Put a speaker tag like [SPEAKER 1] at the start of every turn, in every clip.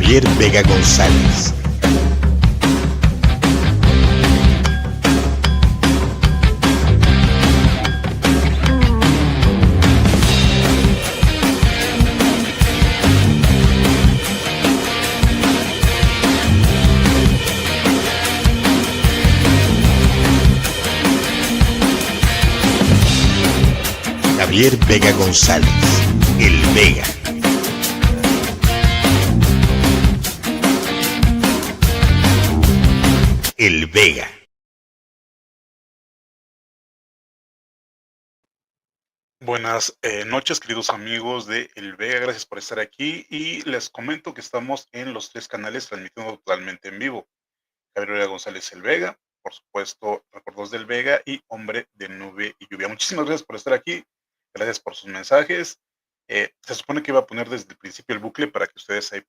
[SPEAKER 1] Javier Vega González. Javier Vega González, el Vega. El Vega.
[SPEAKER 2] Buenas noches, queridos amigos de El Vega, gracias por estar aquí y les comento que estamos en los 3 canales transmitiendo totalmente en vivo. Javier Vega González El Vega, por supuesto, Recuerdos del Vega y Hombre de Nube y Lluvia. Muchísimas gracias por estar aquí, gracias por sus mensajes. Se supone que iba a poner desde el principio el bucle para que ustedes ahí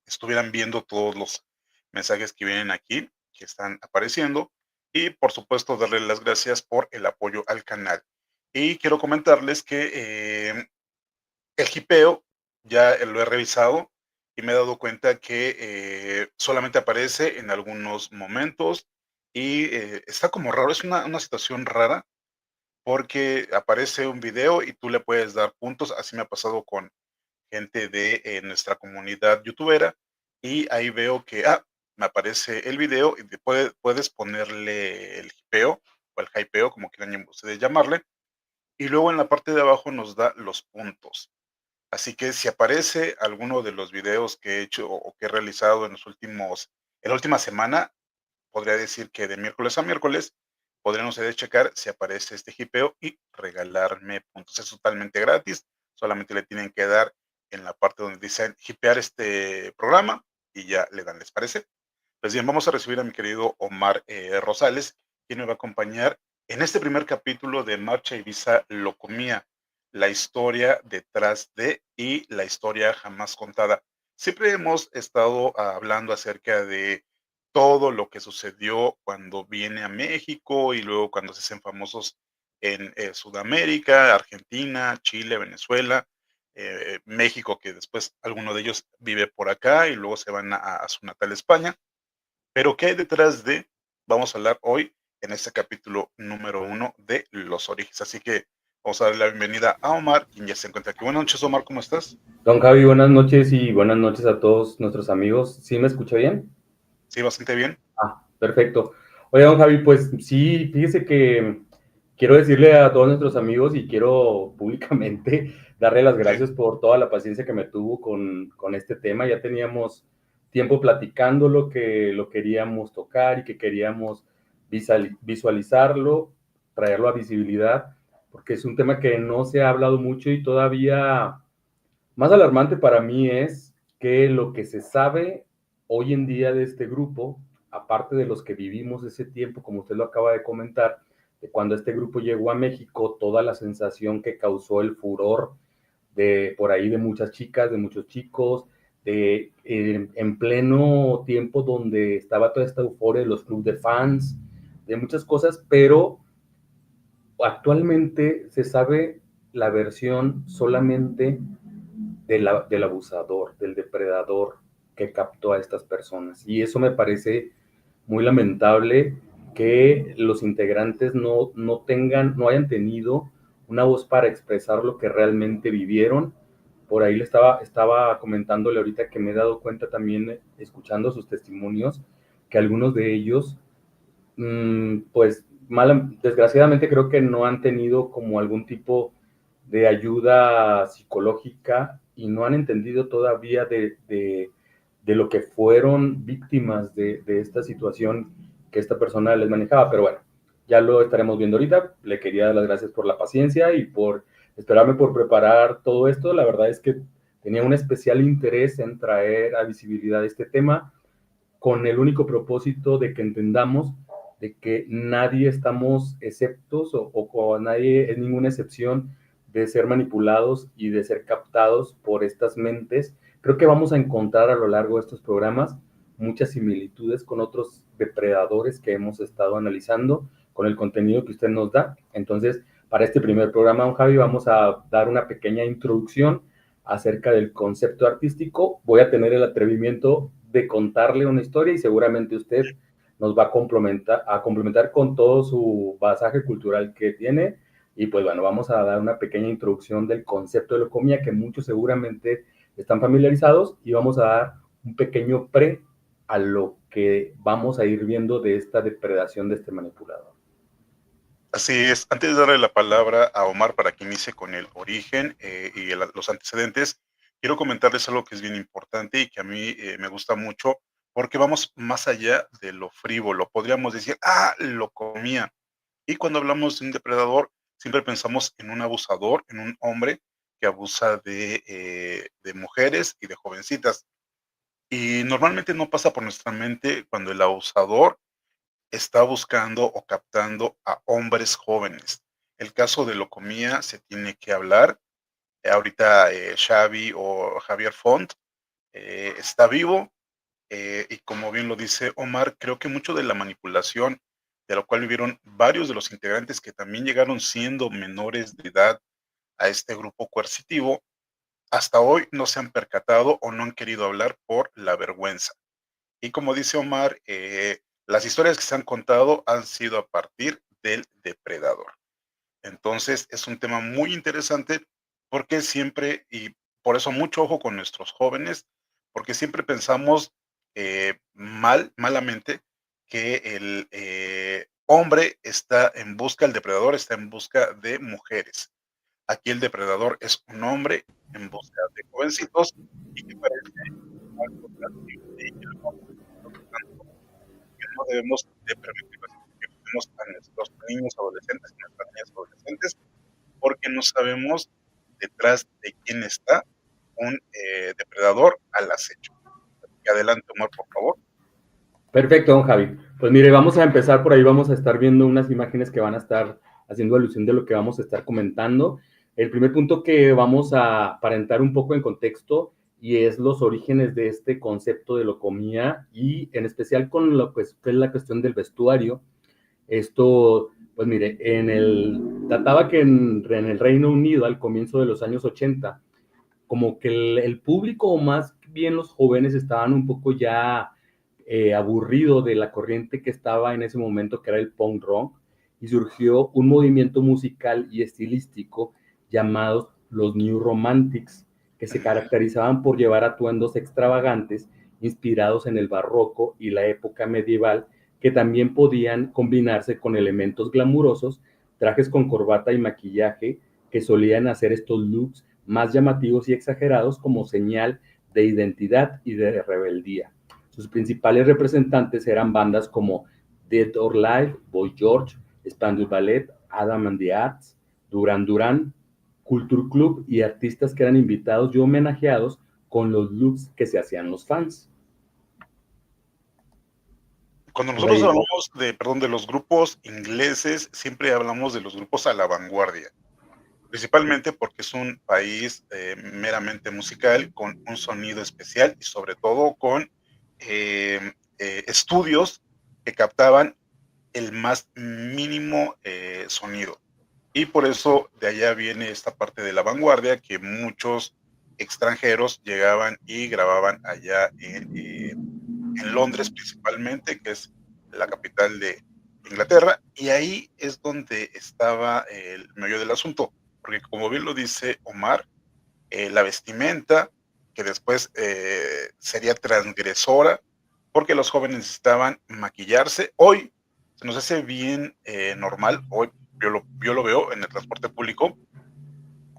[SPEAKER 2] estuvieran viendo todos los mensajes que vienen aquí, que están apareciendo, y por supuesto darle las gracias por el apoyo al canal. Y quiero comentarles que el hipeo ya lo he revisado y me he dado cuenta que solamente aparece en algunos momentos y está como raro, es una situación rara porque aparece un video y tú le puedes dar puntos, así me ha pasado con gente de nuestra comunidad youtubera y ahí veo que me aparece el video y puedes ponerle el hipeo o el hypeo, como quieran ustedes llamarle, y luego en la parte de abajo nos da los puntos. Así que si aparece alguno de los videos que he hecho o que he realizado en la última semana, podría decir que de miércoles a miércoles, podrían ustedes checar si aparece este hipeo y regalarme puntos. Es totalmente gratis, solamente le tienen que dar en la parte donde dicen hipear este programa y ya le dan, ¿les parece? Pues bien, vamos a recibir a mi querido Omar Rosales, quien me va a acompañar en este primer capítulo de Marcha Ibiza Locomía, la historia detrás de y la historia jamás contada. Siempre hemos estado hablando acerca de todo lo que sucedió cuando viene a México y luego cuando se hacen famosos en Sudamérica, Argentina, Chile, Venezuela, México, que después alguno de ellos vive por acá y luego se van a su natal España. Pero ¿qué hay detrás de? Vamos a hablar hoy en este capítulo número 1 de Los Orígenes. Así que vamos a darle la bienvenida a Omar, quien ya se encuentra aquí. Buenas noches, Omar, ¿cómo estás?
[SPEAKER 3] Don Javi, buenas noches y buenas noches a todos nuestros amigos. ¿Sí me escucha bien?
[SPEAKER 2] Sí, bastante bien.
[SPEAKER 3] Perfecto. Oye, don Javi, pues sí, fíjese que quiero decirle a todos nuestros amigos y quiero públicamente darle las
[SPEAKER 2] Sí,
[SPEAKER 3] gracias por toda la paciencia que me tuvo con este tema. Ya teníamos tiempo platicando lo que lo queríamos tocar y que queríamos visualizarlo, traerlo a visibilidad, porque es un tema que no se ha hablado mucho y todavía más alarmante para mí es que lo que se sabe hoy en día de este grupo, aparte de los que vivimos ese tiempo, como usted lo acaba de comentar, de cuando este grupo llegó a México, toda la sensación que causó el furor de por ahí de muchas chicas, de muchos chicos, en pleno tiempo donde estaba toda esta euforia de los clubes de fans, de muchas cosas, pero actualmente se sabe la versión solamente del abusador, del depredador que captó a estas personas. Y eso me parece muy lamentable que los integrantes no hayan tenido una voz para expresar lo que realmente vivieron. Por ahí estaba comentándole ahorita que me he dado cuenta también, escuchando sus testimonios, que algunos de ellos, pues desgraciadamente creo que no han tenido como algún tipo de ayuda psicológica y no han entendido todavía de lo que fueron víctimas de esta situación que esta persona les manejaba. Pero bueno, ya lo estaremos viendo ahorita. Le quería dar las gracias por la paciencia y por esperarme por preparar todo esto. La verdad es que tenía un especial interés en traer a visibilidad este tema con el único propósito de que entendamos de que nadie estamos exceptos o nadie es ninguna excepción de ser manipulados y de ser captados por estas mentes. Creo que vamos a encontrar a lo largo de estos programas muchas similitudes con otros depredadores que hemos estado analizando con el contenido que usted nos da. Entonces, para este primer programa, don Javi, vamos a dar una pequeña introducción acerca del concepto artístico. Voy a tener el atrevimiento de contarle una historia y seguramente usted nos va a complementar con todo su basaje cultural que tiene. Y pues bueno, vamos a dar una pequeña introducción del concepto de leucemia que muchos seguramente están familiarizados y vamos a dar un pequeño pre a lo que vamos a ir viendo de esta depredación de este manipulador.
[SPEAKER 2] Así es. Antes de darle la palabra a Omar para que inicie con el origen y los antecedentes, quiero comentarles algo que es bien importante y que a mí me gusta mucho, porque vamos más allá de lo frívolo. Podríamos decir, lo comía. Y cuando hablamos de un depredador, siempre pensamos en un abusador, en un hombre que abusa de mujeres y de jovencitas. Y normalmente no pasa por nuestra mente cuando el abusador está buscando o captando a hombres jóvenes. El caso de Locomía se tiene que hablar. Ahorita Xavi o Javier Font está vivo y como bien lo dice Omar, creo que mucho de la manipulación de lo cual vivieron varios de los integrantes que también llegaron siendo menores de edad a este grupo coercitivo, hasta hoy no se han percatado o no han querido hablar por la vergüenza. Y como dice Omar, las historias que se han contado han sido a partir del depredador. Entonces es un tema muy interesante porque siempre, y por eso mucho ojo con nuestros jóvenes, porque siempre pensamos malamente, que el hombre está en busca, el depredador está en busca de mujeres. Aquí el depredador es un hombre en busca de jovencitos y que parece algo que no debemos de permitirlo, que cuidemos a nuestros niños adolescentes y nuestras niñas adolescentes, porque no sabemos detrás de quién está un depredador al acecho. Adelante, Omar, por favor.
[SPEAKER 3] Perfecto, don Javi. Pues mire, vamos a empezar por ahí, vamos a estar viendo unas imágenes que van a estar haciendo alusión de lo que vamos a estar comentando. El primer punto que vamos a aparentar un poco en contexto y es los orígenes de este concepto de locomía y en especial con lo que es la cuestión del vestuario. Esto, pues mire, trataba que en el Reino Unido al comienzo de los años 80, como que el público o más bien los jóvenes estaban un poco ya aburrido de la corriente que estaba en ese momento, que era el punk rock, y surgió un movimiento musical y estilístico llamados los New Romantics, que se caracterizaban por llevar atuendos extravagantes inspirados en el barroco y la época medieval, que también podían combinarse con elementos glamurosos, trajes con corbata y maquillaje, que solían hacer estos looks más llamativos y exagerados como señal de identidad y de rebeldía. Sus principales representantes eran bandas como Dead or Alive, Boy George, Spandau Ballet, Adam and the Ants, Duran Duran, Culture Club y artistas que eran invitados y homenajeados con los looks que se hacían los fans.
[SPEAKER 2] Cuando nosotros hablamos de los grupos ingleses, siempre hablamos de los grupos a la vanguardia, principalmente porque es un país meramente musical, con un sonido especial y sobre todo con estudios que captaban el más mínimo sonido. Y por eso de allá viene esta parte de la vanguardia, que muchos extranjeros llegaban y grababan allá en Londres principalmente, que es la capital de Inglaterra, y ahí es donde estaba el meollo del asunto, porque como bien lo dice Omar, la vestimenta, que después sería transgresora, porque los jóvenes necesitaban maquillarse. Hoy se nos hace bien normal, hoy yo lo veo en el transporte público,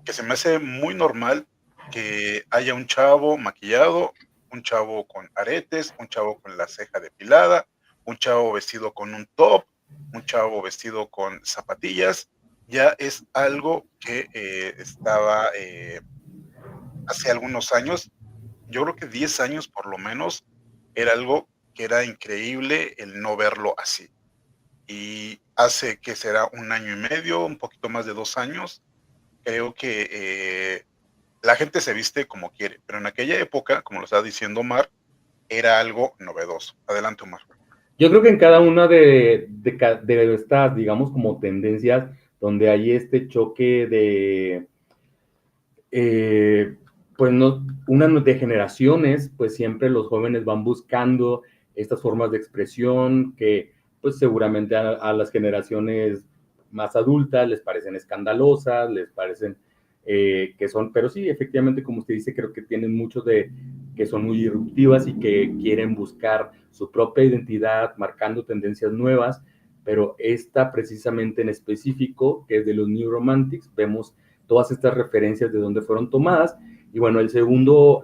[SPEAKER 2] que se me hace muy normal que haya un chavo maquillado, un chavo con aretes, un chavo con la ceja depilada, un chavo vestido con un top, un chavo vestido con zapatillas. Ya es algo que estaba hace algunos años, yo creo que 10 años por lo menos, era algo que era increíble el no verlo así. Y hace que será un año y medio, un poquito más de 2 años, creo que la gente se viste como quiere, pero en aquella época, como lo estaba diciendo Omar, era algo novedoso. Adelante, Omar.
[SPEAKER 3] Yo creo que en cada una de estas, digamos, como tendencias, donde hay este choque de pues no, una de generaciones, pues siempre los jóvenes van buscando estas formas de expresión que pues seguramente a las generaciones más adultas les parecen escandalosas, les parecen que son, pero sí, efectivamente, como usted dice, creo que tienen muchos de que son muy irruptivas y que quieren buscar su propia identidad, marcando tendencias nuevas, pero esta precisamente en específico, que es de los New Romantics, vemos todas estas referencias de dónde fueron tomadas. Y bueno, el segundo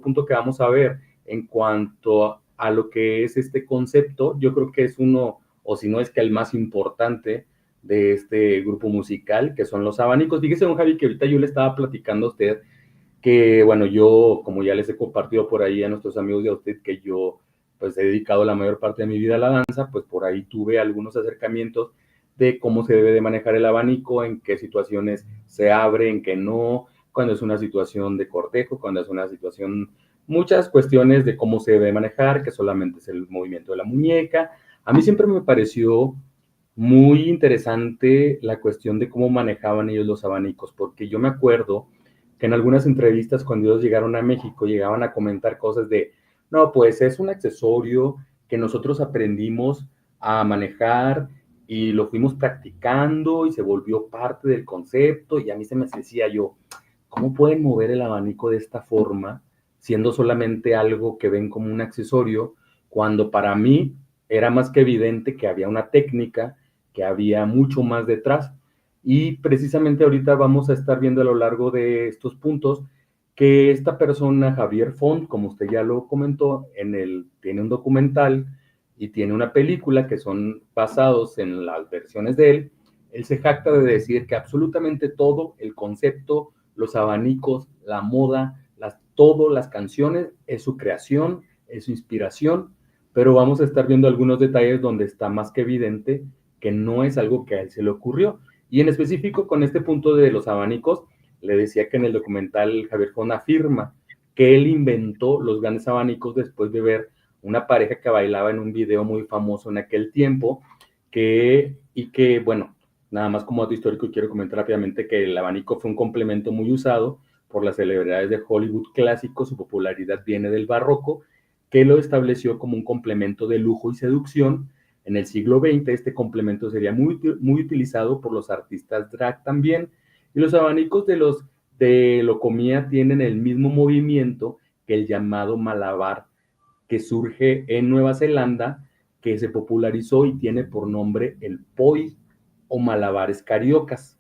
[SPEAKER 3] punto que vamos a ver en cuanto a lo que es este concepto, yo creo que es uno, o si no es que el más importante de este grupo musical, que son los abanicos. Fíjese, don Javi, que ahorita yo le estaba platicando a usted que, bueno, yo, como ya les he compartido por ahí a nuestros amigos de usted, que yo, pues, he dedicado la mayor parte de mi vida a la danza, pues, por ahí tuve algunos acercamientos de cómo se debe de manejar el abanico, en qué situaciones se abre, en qué no, cuando es una situación de cortejo, cuando es una situación, muchas cuestiones de cómo se debe manejar, que solamente es el movimiento de la muñeca. A mí siempre me pareció muy interesante la cuestión de cómo manejaban ellos los abanicos, porque yo me acuerdo que en algunas entrevistas cuando ellos llegaron a México llegaban a comentar cosas de, no, pues es un accesorio que nosotros aprendimos a manejar y lo fuimos practicando y se volvió parte del concepto y a mí se me decía yo, ¿cómo pueden mover el abanico de esta forma siendo solamente algo que ven como un accesorio cuando para mí era más que evidente que había una técnica, que había mucho más detrás? Y precisamente ahorita vamos a estar viendo a lo largo de estos puntos que esta persona, Javier Font, como usted ya lo comentó, tiene un documental y tiene una película que son basados en las versiones de él. Él se jacta de decir que absolutamente todo el concepto, los abanicos, la moda, todo, las canciones, es su creación, es su inspiración, pero vamos a estar viendo algunos detalles donde está más que evidente que no es algo que a él se le ocurrió. Y en específico con este punto de los abanicos, le decía que en el documental Javier Font afirma que él inventó los grandes abanicos después de ver una pareja que bailaba en un video muy famoso en aquel tiempo, y que, bueno, nada más como dato histórico quiero comentar rápidamente que el abanico fue un complemento muy usado por las celebridades de Hollywood clásico, su popularidad viene del barroco, que lo estableció como un complemento de lujo y seducción. En el siglo XX este complemento sería muy utilizado por los artistas drag también, y los abanicos de locomía tienen el mismo movimiento que el llamado malabar, que surge en Nueva Zelanda, que se popularizó y tiene por nombre el poi o malabares cariocas.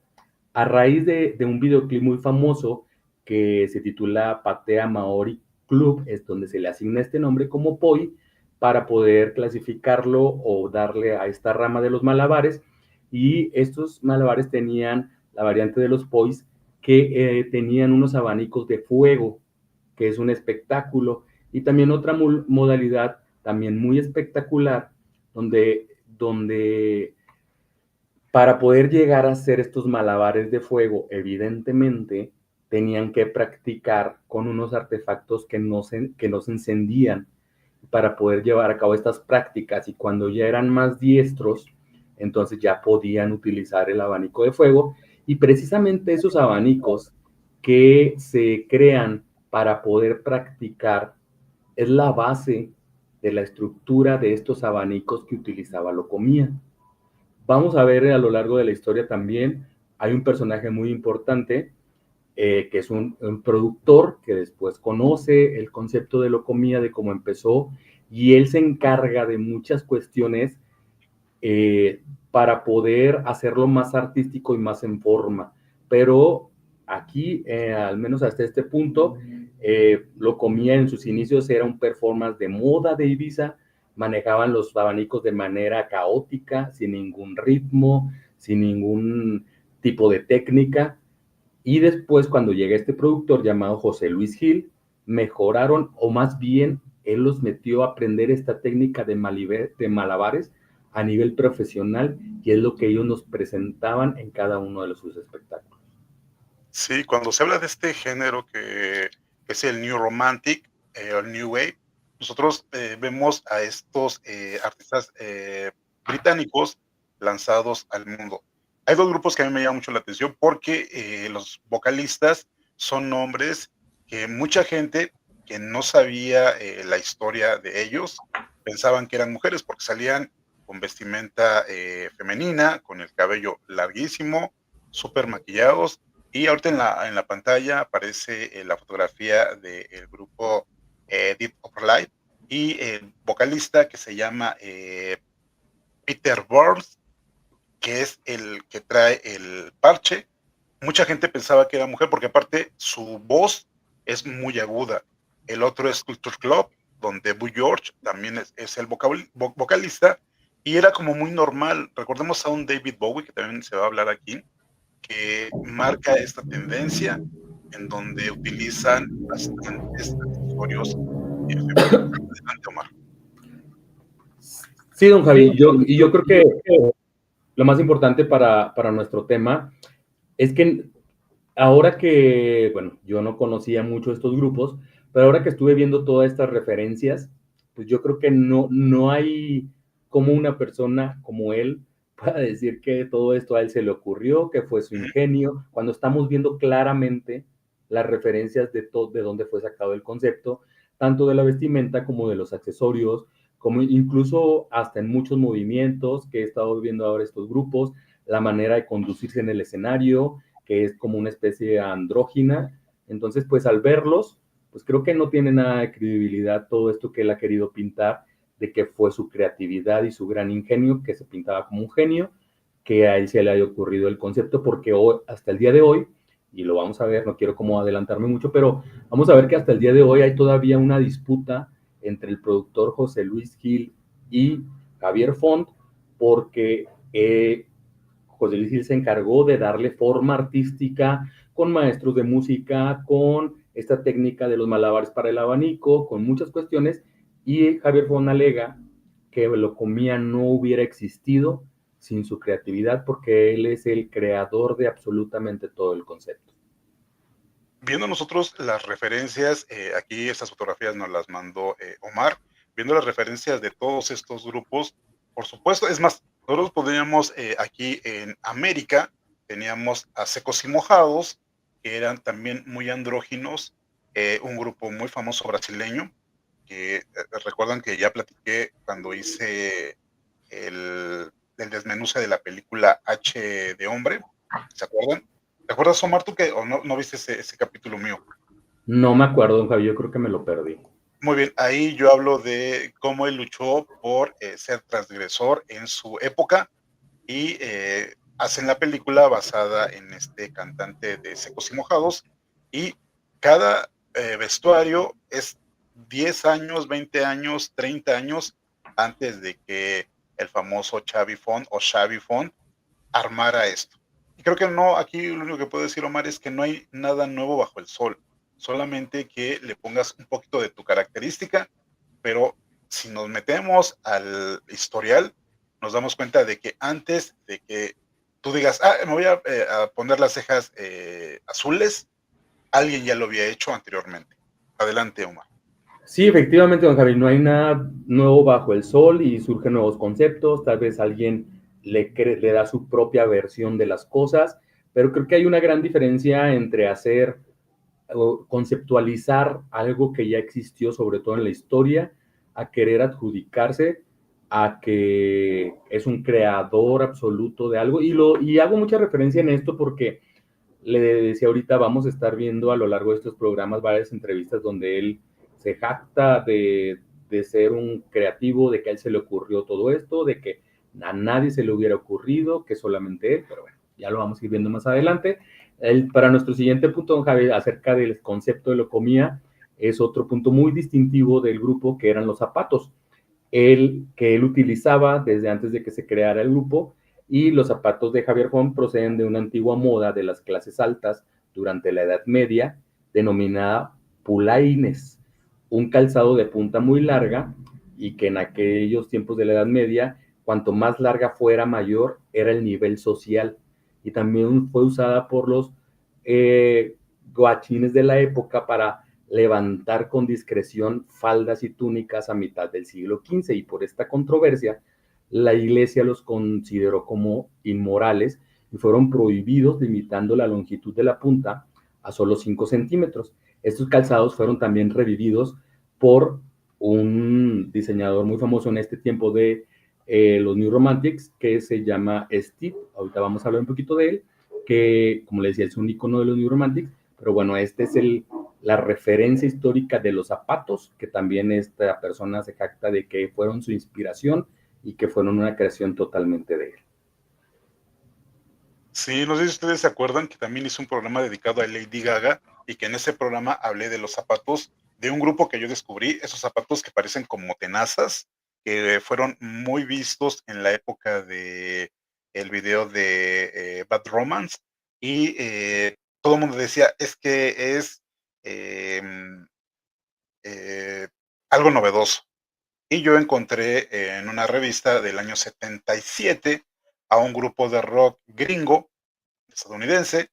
[SPEAKER 3] A raíz de un videoclip muy famoso que se titula Patea Maori Club, es donde se le asigna este nombre como poi para poder clasificarlo o darle a esta rama de los malabares. Y estos malabares tenían la variante de los pois que tenían unos abanicos de fuego, que es un espectáculo, y también otra modalidad también muy espectacular, donde para poder llegar a hacer estos malabares de fuego, evidentemente tenían que practicar con unos artefactos que no se encendían para poder llevar a cabo estas prácticas, y cuando ya eran más diestros, entonces ya podían utilizar el abanico de fuego, y precisamente esos abanicos que se crean para poder practicar es la base de la estructura de estos abanicos que utilizaba Locomía. Vamos a ver a lo largo de la historia también, hay un personaje muy importante, que es un productor que después conoce el concepto de Locomía, de cómo empezó, y él se encarga de muchas cuestiones para poder hacerlo más artístico y más en forma. Pero aquí, al menos hasta este punto, Locomía en sus inicios era un performance de moda de Ibiza, manejaban los abanicos de manera caótica, sin ningún ritmo, sin ningún tipo de técnica. Y después, cuando llega este productor llamado José Luis Gil, mejoraron, o más bien, él los metió a aprender esta técnica de malabares a nivel profesional, y es lo que ellos nos presentaban en cada uno de sus espectáculos.
[SPEAKER 2] Sí, cuando se habla de este género que es el New Romantic, o el New Wave, nosotros vemos a estos artistas británicos lanzados al mundo. Hay dos grupos que a mí me llaman mucho la atención porque los vocalistas son hombres que mucha gente que no sabía la historia de ellos pensaban que eran mujeres porque salían con vestimenta femenina, con el cabello larguísimo, súper maquillados. Y ahorita en la pantalla aparece la fotografía del grupo Deep Upper Light y el vocalista que se llama Peter Burns, que es el que trae el parche. Mucha gente pensaba que era mujer porque aparte su voz es muy aguda. El otro es Culture Club, donde Boy George también es el vocalista, y era como muy normal. Recordemos a un David Bowie, que también se va a hablar aquí, que marca esta tendencia en donde utilizan bastantes accesorios femeninos. Adelante, Omar.
[SPEAKER 3] Sí, don Javi, yo creo que lo más importante para nuestro tema es que ahora que, bueno, yo no conocía mucho estos grupos, pero ahora que estuve viendo todas estas referencias, pues yo creo que no hay como una persona como él para decir que todo esto a él se le ocurrió, que fue su ingenio, cuando estamos viendo claramente las referencias de dónde fue sacado el concepto, tanto de la vestimenta como de los accesorios, como incluso hasta en muchos movimientos que he estado viendo ahora estos grupos, la manera de conducirse en el escenario, que es como una especie andrógina. Entonces, pues al verlos, pues creo que no tiene nada de credibilidad todo esto que él ha querido pintar, de que fue su creatividad y su gran ingenio, que se pintaba como un genio, que a él se le haya ocurrido el concepto, porque hoy, hasta el día de hoy, y lo vamos a ver, no quiero como adelantarme mucho, pero vamos a ver que hasta el día de hoy hay todavía una disputa entre el productor José Luis Gil y Javier Font, porque José Luis Gil se encargó de darle forma artística con maestros de música, con esta técnica de los malabares para el abanico, con muchas cuestiones, y Javier Font alega que Locomía no hubiera existido sin su creatividad porque él es el creador de absolutamente todo el concepto.
[SPEAKER 2] Viendo nosotros las referencias, aquí estas fotografías nos las mandó Omar, viendo las referencias de todos estos grupos, por supuesto, es más, nosotros podríamos aquí en América, teníamos a Secos y Mojados, que eran también muy andróginos, un grupo muy famoso brasileño, que recuerdan que ya platiqué cuando hice el desmenuce de la película H de Hombre, ¿se acuerdan? ¿Te acuerdas, Omar, tú que o no viste ese capítulo mío?
[SPEAKER 3] No me acuerdo, don Javier, yo creo que me lo perdí.
[SPEAKER 2] Muy bien, ahí yo hablo de cómo él luchó por ser transgresor en su época y hacen la película basada en este cantante de Secos y Mojados y cada vestuario es 10 años, 20 años, 30 años antes de que el famoso Xavi Font o Xavi Font armara esto. Y creo que no, aquí lo único que puedo decir, Omar, es que no hay nada nuevo bajo el sol, solamente que le pongas un poquito de tu característica, pero si nos metemos al historial, nos damos cuenta de que antes de que tú digas, me voy a poner las cejas azules, alguien ya lo había hecho anteriormente. Adelante, Omar.
[SPEAKER 3] Sí, efectivamente, don Javi, no hay nada nuevo bajo el sol y surgen nuevos conceptos, tal vez alguien le da su propia versión de las cosas, pero creo que hay una gran diferencia entre hacer o conceptualizar algo que ya existió, sobre todo en la historia, a querer adjudicarse a que es un creador absoluto de algo. Y hago mucha referencia en esto porque le decía ahorita, vamos a estar viendo a lo largo de estos programas varias entrevistas donde él se jacta de ser un creativo, de que a él se le ocurrió todo esto, de que a nadie se le hubiera ocurrido, que solamente él, pero bueno, ya lo vamos a ir viendo más adelante. Para nuestro siguiente punto, don Javier, acerca del concepto de locomía, es otro punto muy distintivo del grupo, que eran los zapatos. Que él utilizaba desde antes de que se creara el grupo, y los zapatos de Javier Font proceden de una antigua moda de las clases altas durante la Edad Media, denominada pulaines, un calzado de punta muy larga, y que en aquellos tiempos de la Edad Media, cuanto más larga fuera, mayor era el nivel social, y también fue usada por los guachines de la época para levantar con discreción faldas y túnicas a mitad del siglo XV, y por esta controversia la Iglesia los consideró como inmorales y fueron prohibidos, limitando la longitud de la punta a solo 5 centímetros. Estos calzados fueron también revividos por un diseñador muy famoso en este tiempo de los New Romantics, que se llama Steve. Ahorita vamos a hablar un poquito de él, que, como les decía, es un icono de los New Romantics, pero bueno, este es la referencia histórica de los zapatos, que también esta persona se jacta de que fueron su inspiración y que fueron una creación totalmente de él.
[SPEAKER 2] Sí, no sé si ustedes se acuerdan que también hice un programa dedicado a Lady Gaga y que en ese programa hablé de los zapatos de un grupo que yo descubrí, esos zapatos que parecen como tenazas, que fueron muy vistos en la época de el video de Bad Romance y todo el mundo decía, es que es em, eh, algo novedoso. Y yo encontré en una revista del año 77 a un grupo de rock gringo estadounidense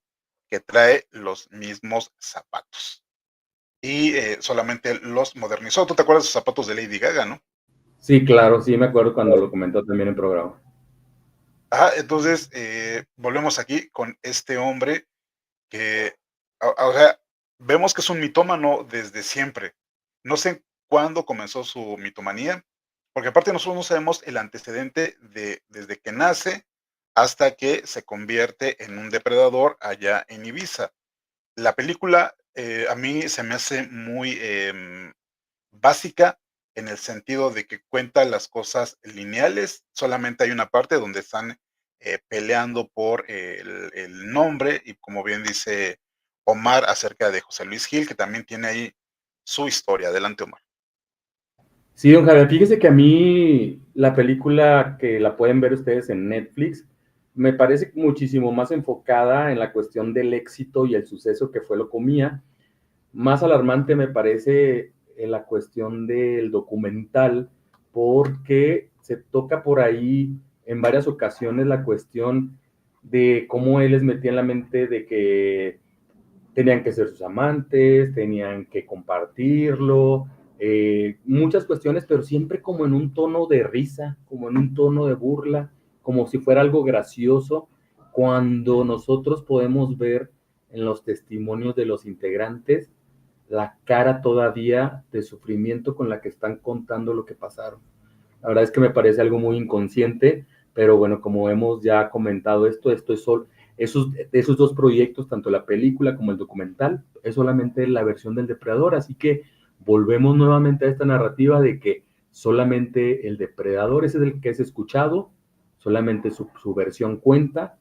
[SPEAKER 2] que trae los mismos zapatos. Y solamente los modernizó. ¿Tú te acuerdas de los zapatos de Lady Gaga, no?
[SPEAKER 3] Sí, claro, sí me acuerdo cuando lo comentó también en el programa.
[SPEAKER 2] Entonces volvemos aquí con este hombre que, o sea, vemos que es un mitómano desde siempre. No sé cuándo comenzó su mitomanía, porque aparte nosotros no sabemos el antecedente de desde que nace hasta que se convierte en un depredador allá en Ibiza. La película, a mí se me hace muy, básica, en el sentido de que cuenta las cosas lineales, solamente hay una parte donde están, peleando por el nombre, y como bien dice Omar acerca de José Luis Gil, que también tiene ahí su historia. Adelante, Omar.
[SPEAKER 3] Sí, don Javier, fíjese que a mí la película que la pueden ver ustedes en Netflix me parece muchísimo más enfocada en la cuestión del éxito y el suceso que fue Locomía. Más alarmante me parece en la cuestión del documental, porque se toca por ahí en varias ocasiones la cuestión de cómo él les metía en la mente de que tenían que ser sus amantes, tenían que compartirlo, muchas cuestiones, pero siempre como en un tono de risa, como en un tono de burla, como si fuera algo gracioso, cuando nosotros podemos ver en los testimonios de los integrantes la cara todavía de sufrimiento con la que están contando lo que pasaron. La verdad es que me parece algo muy inconsciente, pero bueno, como hemos ya comentado esto es solo, esos dos proyectos, tanto la película como el documental, es solamente la versión del depredador, así que volvemos nuevamente a esta narrativa de que solamente el depredador es el que es escuchado, solamente su versión cuenta,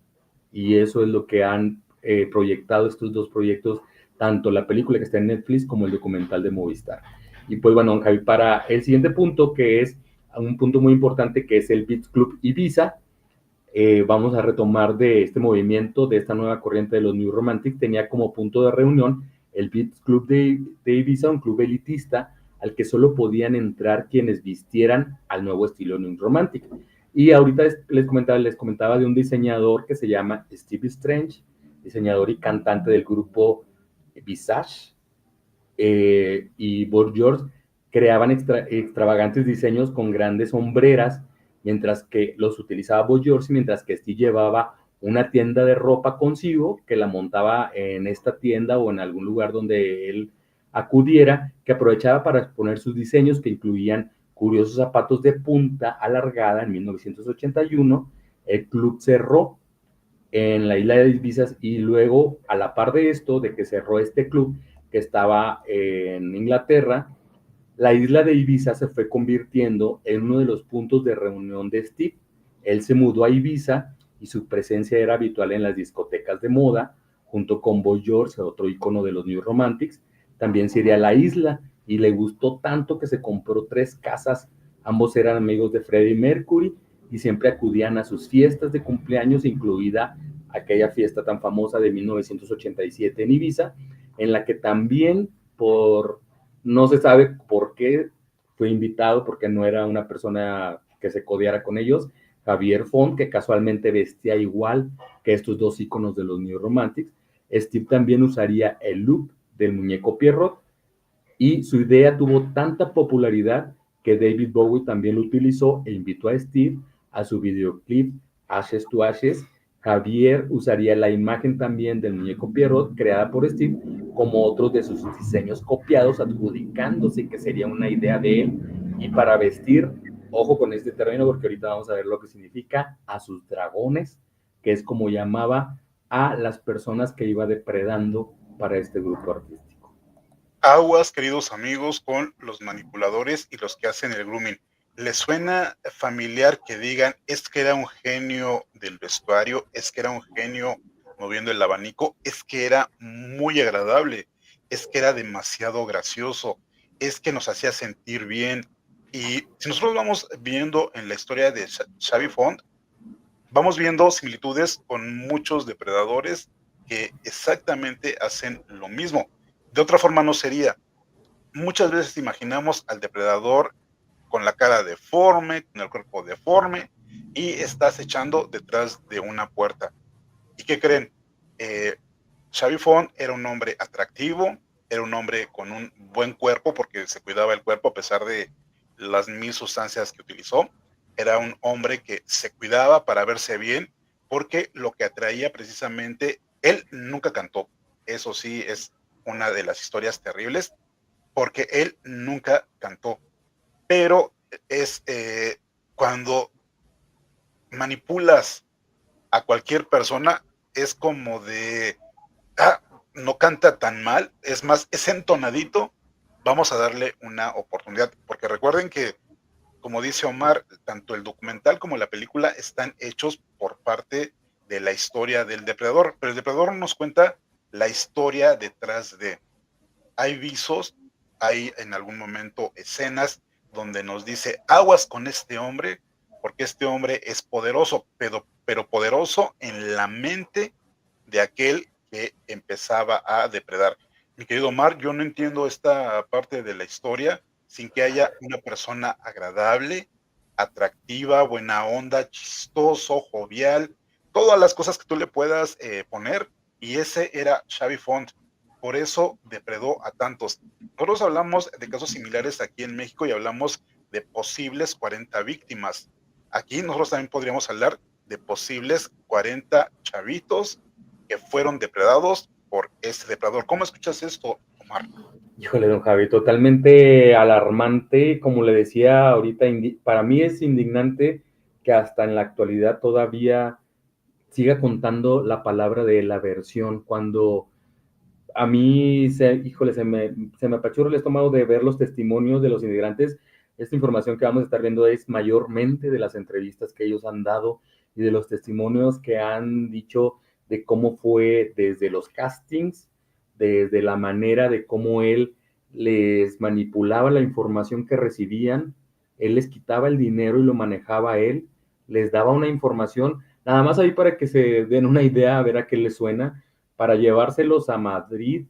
[SPEAKER 3] y eso es lo que han proyectado estos dos proyectos, tanto la película que está en Netflix como el documental de Movistar. Y pues bueno, Javi, para el siguiente punto, que es un punto muy importante, que es el Beats Club Ibiza, vamos a retomar de este movimiento, de esta nueva corriente de los New Romantics. Tenía como punto de reunión el Beats Club de Ibiza, un club elitista al que solo podían entrar quienes vistieran al nuevo estilo New Romantic. Y ahorita les comentaba de un diseñador que se llama Steve Strange, diseñador y cantante del grupo Visage, y Bob George creaban extravagantes diseños con grandes hombreras, mientras que los utilizaba Bob George, mientras que Steve llevaba una tienda de ropa consigo, que la montaba en esta tienda o en algún lugar donde él acudiera, que aprovechaba para exponer sus diseños, que incluían curiosos zapatos de punta alargada. En 1981, el club cerró en la isla de Ibiza, y luego, a la par de esto, de que cerró este club que estaba en Inglaterra, la isla de Ibiza se fue convirtiendo en uno de los puntos de reunión de Steve. Él se mudó a Ibiza y su presencia era habitual en las discotecas de moda, junto con Boy George, otro icono de los New Romantics. También se iría a la isla y le gustó tanto que se compró 3 casas. Ambos eran amigos de Freddie Mercury y siempre acudían a sus fiestas de cumpleaños, incluida aquella fiesta tan famosa de 1987 en Ibiza, en la que también no se sabe por qué fue invitado, porque no era una persona que se codeara con ellos, Javier Font, que casualmente vestía igual que estos dos íconos de los New Romantics. Steve también usaría el look del muñeco Pierrot, y su idea tuvo tanta popularidad que David Bowie también lo utilizó e invitó a Steve a su videoclip Ashes to Ashes, Javier usaría la imagen también del muñeco Pierrot creada por Steve como otros de sus diseños copiados, adjudicándose que sería una idea de él, y para vestir, ojo con este término porque ahorita vamos a ver lo que significa, a sus dragones, que es como llamaba a las personas que iba depredando para este grupo artístico.
[SPEAKER 2] Aguas, queridos amigos, con los manipuladores y los que hacen el grooming. ¿Les suena familiar que digan, es que era un genio del vestuario, es que era un genio moviendo el abanico, es que era muy agradable, es que era demasiado gracioso, es que nos hacía sentir bien? Y si nosotros vamos viendo en la historia de Xavi Font, vamos viendo similitudes con muchos depredadores que exactamente hacen lo mismo. De otra forma no sería. Muchas veces imaginamos al depredador con la cara deforme, con el cuerpo deforme, y está acechando detrás de una puerta. ¿Y qué creen? Xavi Font era un hombre atractivo, era un hombre con un buen cuerpo, porque se cuidaba el cuerpo a pesar de las 1000 sustancias que utilizó. Era un hombre que se cuidaba para verse bien, porque lo que atraía precisamente, él nunca cantó. Eso sí es una de las historias terribles, porque él nunca cantó. Pero es cuando manipulas a cualquier persona, es como de, ah, no canta tan mal, es más, es entonadito, vamos a darle una oportunidad, porque recuerden que, como dice Omar, tanto el documental como la película están hechos por parte de la historia del depredador, pero el depredador nos cuenta la historia detrás de. Hay visos, hay en algún momento escenas donde nos dice, aguas con este hombre, porque este hombre es poderoso, pero poderoso en la mente de aquel que empezaba a depredar. Mi querido Omar, yo no entiendo esta parte de la historia sin que haya una persona agradable, atractiva, buena onda, chistoso, jovial, todas las cosas que tú le puedas poner, y ese era Xavi Font. Por eso depredó a tantos. Nosotros hablamos de casos similares aquí en México y hablamos de posibles 40 víctimas. Aquí nosotros también podríamos hablar de posibles 40 chavitos que fueron depredados por ese depredador. ¿Cómo escuchas esto, Omar?
[SPEAKER 3] Híjole, don Javi, totalmente alarmante. Como le decía ahorita, para mí es indignante que hasta en la actualidad todavía siga contando la palabra de la versión, cuando a mí, híjole, se me apachurra el estómago de ver los testimonios de los inmigrantes. Esta información que vamos a estar viendo es mayormente de las entrevistas que ellos han dado y de los testimonios que han dicho de cómo fue desde los castings, desde la manera de cómo él les manipulaba la información que recibían, él les quitaba el dinero y lo manejaba él, les daba una información, nada más ahí para que se den una idea, a ver a qué les suena, para llevárselos a Madrid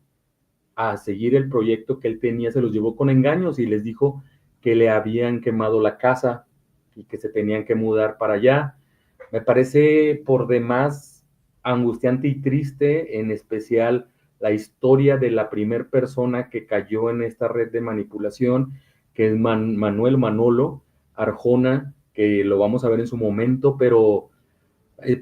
[SPEAKER 3] a seguir el proyecto que él tenía, se los llevó con engaños y les dijo que le habían quemado la casa y que se tenían que mudar para allá. Me parece por demás angustiante y triste, en especial la historia de la primera persona que cayó en esta red de manipulación, que es Manuel Manolo Arjona, que lo vamos a ver en su momento, pero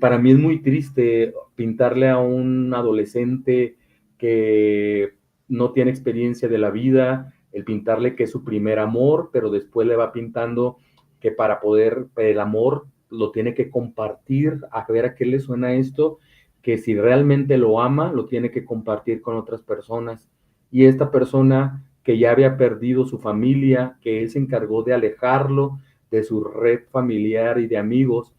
[SPEAKER 3] para mí es muy triste pintarle a un adolescente que no tiene experiencia de la vida, el pintarle que es su primer amor, pero después le va pintando que para poder, el amor lo tiene que compartir, a ver a qué le suena esto, que si realmente lo ama, lo tiene que compartir con otras personas. Y esta persona que ya había perdido su familia, que él se encargó de alejarlo de su red familiar y de amigos,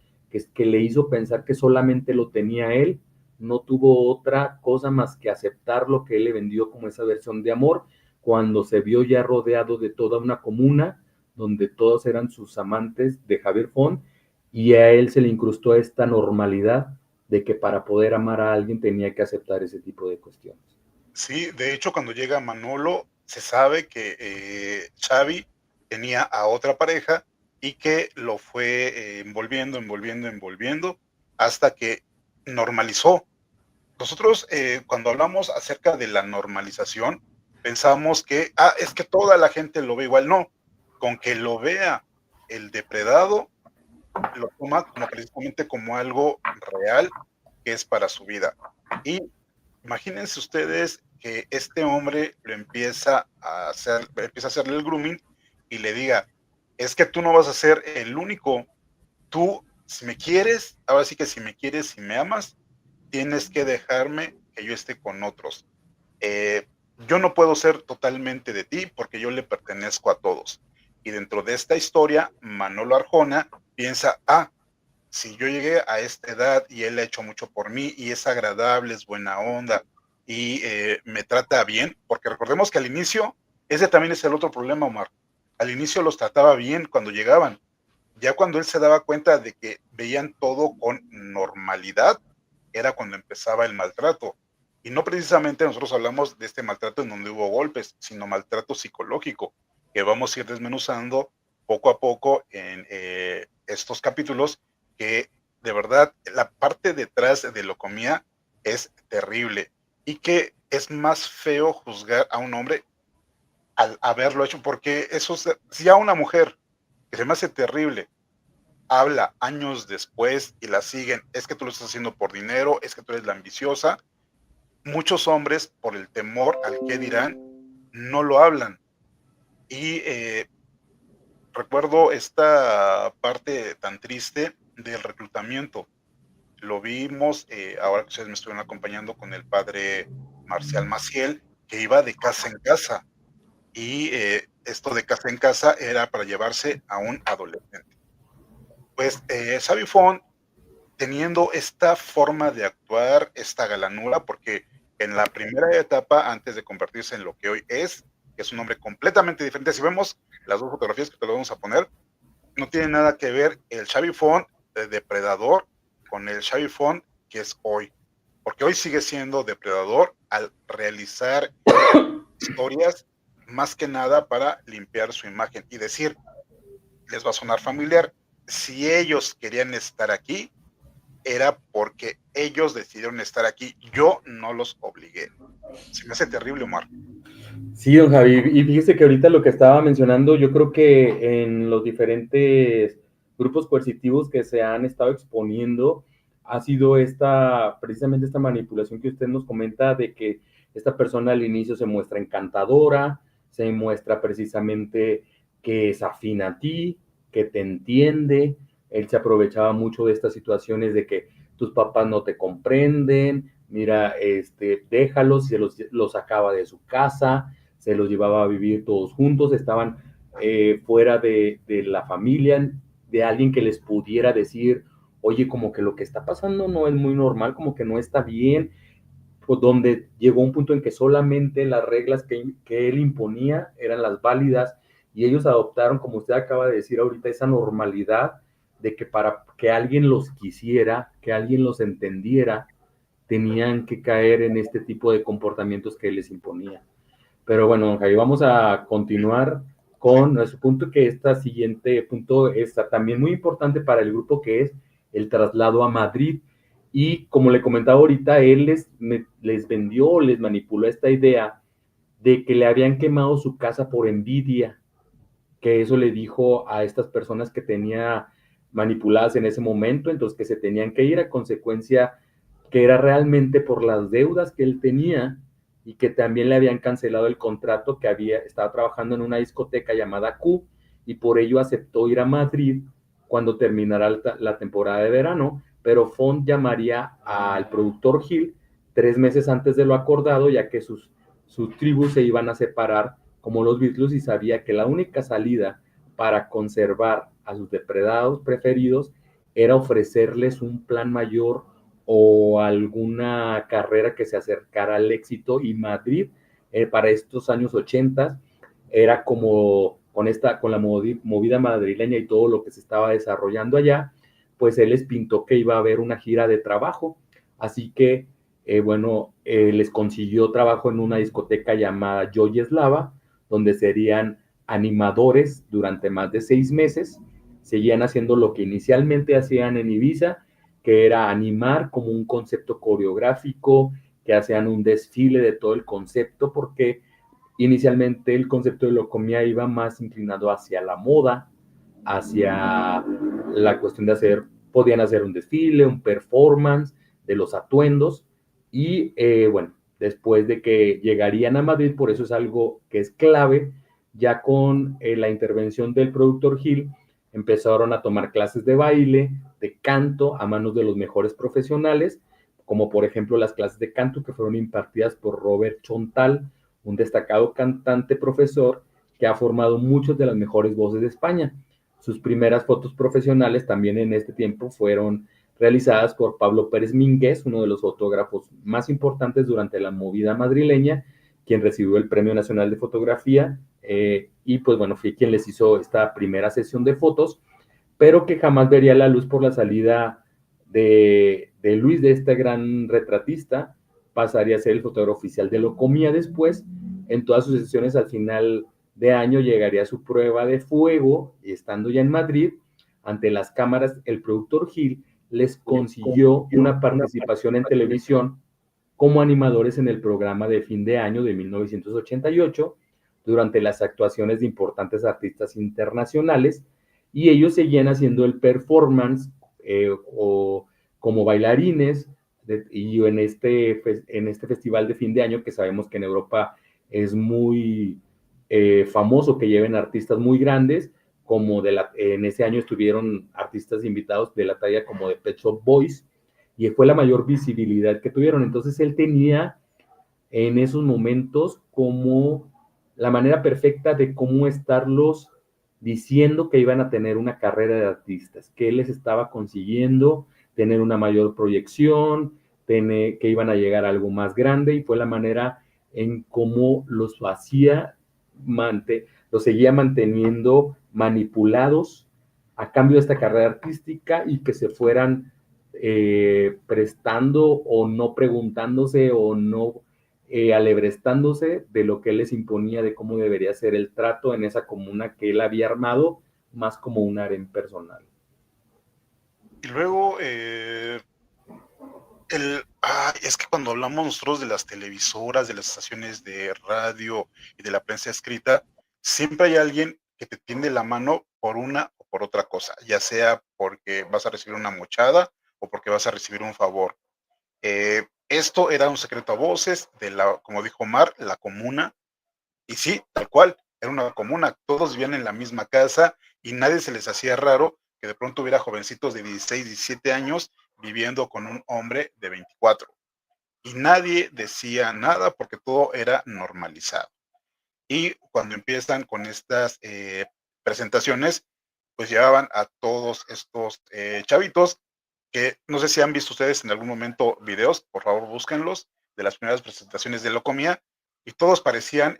[SPEAKER 3] que le hizo pensar que solamente lo tenía él, no tuvo otra cosa más que aceptar lo que él le vendió como esa versión de amor, cuando se vio ya rodeado de toda una comuna, donde todos eran sus amantes de Javier Font, y a él se le incrustó esta normalidad de que para poder amar a alguien tenía que aceptar ese tipo de cuestiones.
[SPEAKER 2] Sí, de hecho, cuando llega Manolo, se sabe que Xavi tenía a otra pareja y que lo fue envolviendo, hasta que normalizó. Nosotros, cuando hablamos acerca de la normalización, pensamos que, es que toda la gente lo ve igual. No, con que lo vea el depredado, lo toma como precisamente como algo real, que es para su vida. Y imagínense ustedes que este hombre lo empieza a hacerle el grooming y le diga, es que tú no vas a ser el único, tú, si me quieres, ahora sí que si me quieres, si me amas, tienes que dejarme que yo esté con otros. Eh, yo no puedo ser totalmente de ti porque yo le pertenezco a todos. Y dentro de esta historia, Manolo Arjona piensa, si yo llegué a esta edad y él ha hecho mucho por mí y es agradable, es buena onda y me trata bien, porque recordemos que al inicio, ese también es el otro problema, Omar. Al inicio los trataba bien cuando llegaban. Ya cuando él se daba cuenta de que veían todo con normalidad, era cuando empezaba el maltrato. Y no precisamente nosotros hablamos de este maltrato en donde hubo golpes, sino maltrato psicológico, que vamos a ir desmenuzando poco a poco en estos capítulos, que de verdad la parte detrás de lo comía es terrible y que es más feo juzgar a un hombre al haberlo hecho, porque eso, si a una mujer que se me hace terrible, habla años después y la siguen, es que tú lo estás haciendo por dinero, es que tú eres la ambiciosa, muchos hombres, por el temor al que dirán, no lo hablan. Y recuerdo esta parte tan triste del reclutamiento. Lo vimos, ahora que ustedes me estuvieron acompañando con el padre Marcial Maciel, que iba de casa en casa. Y esto de casa en casa era para llevarse a un adolescente. Pues Xavi Font, teniendo esta forma de actuar, esta galanura, porque en la primera etapa, antes de convertirse en lo que hoy es, que es un hombre completamente diferente, si vemos las dos fotografías que te lo vamos a poner, no tiene nada que ver el Xavi Font de depredador con el Xavi Font que es hoy, porque hoy sigue siendo depredador al realizar historias más que nada para limpiar su imagen y decir, les va a sonar familiar, si ellos querían estar aquí, era porque ellos decidieron estar aquí, yo no los obligué. Se me hace terrible, Omar.
[SPEAKER 3] Sí, don Javi, y fíjese que ahorita lo que estaba mencionando, yo creo que en los diferentes grupos coercitivos que se han estado exponiendo, ha sido precisamente esta manipulación que usted nos comenta de que esta persona al inicio se muestra encantadora, se muestra precisamente que es afín a ti, que te entiende. Él se aprovechaba mucho de estas situaciones de que tus papás no te comprenden, mira, déjalos, se los sacaba de su casa, se los llevaba a vivir todos juntos, estaban fuera de la familia, de alguien que les pudiera decir, oye, como que lo que está pasando no es muy normal, como que no está bien, pues donde llegó un punto en que solamente las reglas que él imponía eran las válidas y ellos adoptaron, como usted acaba de decir ahorita, esa normalidad de que para que alguien los quisiera, que alguien los entendiera, tenían que caer en este tipo de comportamientos que él les imponía. Pero bueno, Javi, vamos a continuar con nuestro punto, que este siguiente punto es también muy importante para el grupo, que es el traslado a Madrid. Y como le comentaba ahorita, él les vendió, les manipuló esta idea de que le habían quemado su casa por envidia, que eso le dijo a estas personas que tenía manipuladas en ese momento, entonces que se tenían que ir a consecuencia que era realmente por las deudas que él tenía y que también le habían cancelado el contrato que estaba trabajando en una discoteca llamada Q y por ello aceptó ir a Madrid cuando terminara la temporada de verano, pero Font llamaría al productor Gil 3 meses antes de lo acordado, ya que sus tribus se iban a separar como los Beatles y sabía que la única salida para conservar a sus depredados preferidos era ofrecerles un plan mayor o alguna carrera que se acercara al éxito, y Madrid para estos años 80 era como con la movida madrileña y todo lo que se estaba desarrollando allá, pues él les pintó que iba a haber una gira de trabajo, así que les consiguió trabajo en una discoteca llamada Yoyeslava, donde serían animadores durante más de 6 meses, seguían haciendo lo que inicialmente hacían en Ibiza, que era animar como un concepto coreográfico, que hacían un desfile de todo el concepto, porque inicialmente el concepto de Locomía iba más inclinado hacia la moda, hacia la cuestión de podían hacer un desfile, un performance, de los atuendos, y bueno, después de que llegarían a Madrid, por eso es algo que es clave, ya con la intervención del productor Gil, empezaron a tomar clases de baile, de canto, a manos de los mejores profesionales, como por ejemplo las clases de canto que fueron impartidas por Robert Chontal, un destacado cantante profesor que ha formado muchas de las mejores voces de España. Sus primeras fotos profesionales también en este tiempo fueron realizadas por Pablo Pérez Mínguez, uno de los fotógrafos más importantes durante la movida madrileña, quien recibió el Premio Nacional de Fotografía, y pues bueno, fue quien les hizo esta primera sesión de fotos, pero que jamás vería la luz por la salida de Luis, de este gran retratista. Pasaría a ser el fotógrafo oficial de Locomía después. En todas sus sesiones al final de año llegaría a su prueba de fuego, y estando ya en Madrid, ante las cámaras, el productor Gil les consiguió una participación en televisión como animadores en el programa de fin de año de 1988, durante las actuaciones de importantes artistas internacionales, y ellos seguían haciendo el performance o como bailarines, y en este festival de fin de año, que sabemos que en Europa es muy famoso que lleven artistas muy grandes, como en ese año estuvieron artistas invitados de la talla como de Pet Shop Boys, y fue la mayor visibilidad que tuvieron. Entonces él tenía en esos momentos como la manera perfecta de cómo estarlos diciendo que iban a tener una carrera de artistas, que él les estaba consiguiendo tener una mayor proyección, que iban a llegar a algo más grande, y fue la manera en cómo los hacía, los seguía manteniendo manipulados a cambio de esta carrera artística, y que se fueran prestando o no preguntándose o no alebrestándose de lo que él les imponía de cómo debería ser el trato en esa comuna que él había armado, más como un harem personal.
[SPEAKER 2] Y luego, es que cuando hablamos nosotros de las televisoras, de las estaciones de radio y de la prensa escrita, siempre hay alguien que te tiende la mano por una o por otra cosa, ya sea porque vas a recibir una mochada o porque vas a recibir un favor. Esto era un secreto a voces de como dijo Omar, la comuna, y sí, tal cual, era una comuna, todos vivían en la misma casa y nadie se les hacía raro que de pronto hubiera jovencitos de 16, 17 años viviendo con un hombre de 24. Y nadie decía nada porque todo era normalizado. Y cuando empiezan con estas presentaciones, pues llevaban a todos estos chavitos que no sé si han visto ustedes en algún momento videos, por favor búsquenlos, de las primeras presentaciones de Locomía, y todos parecían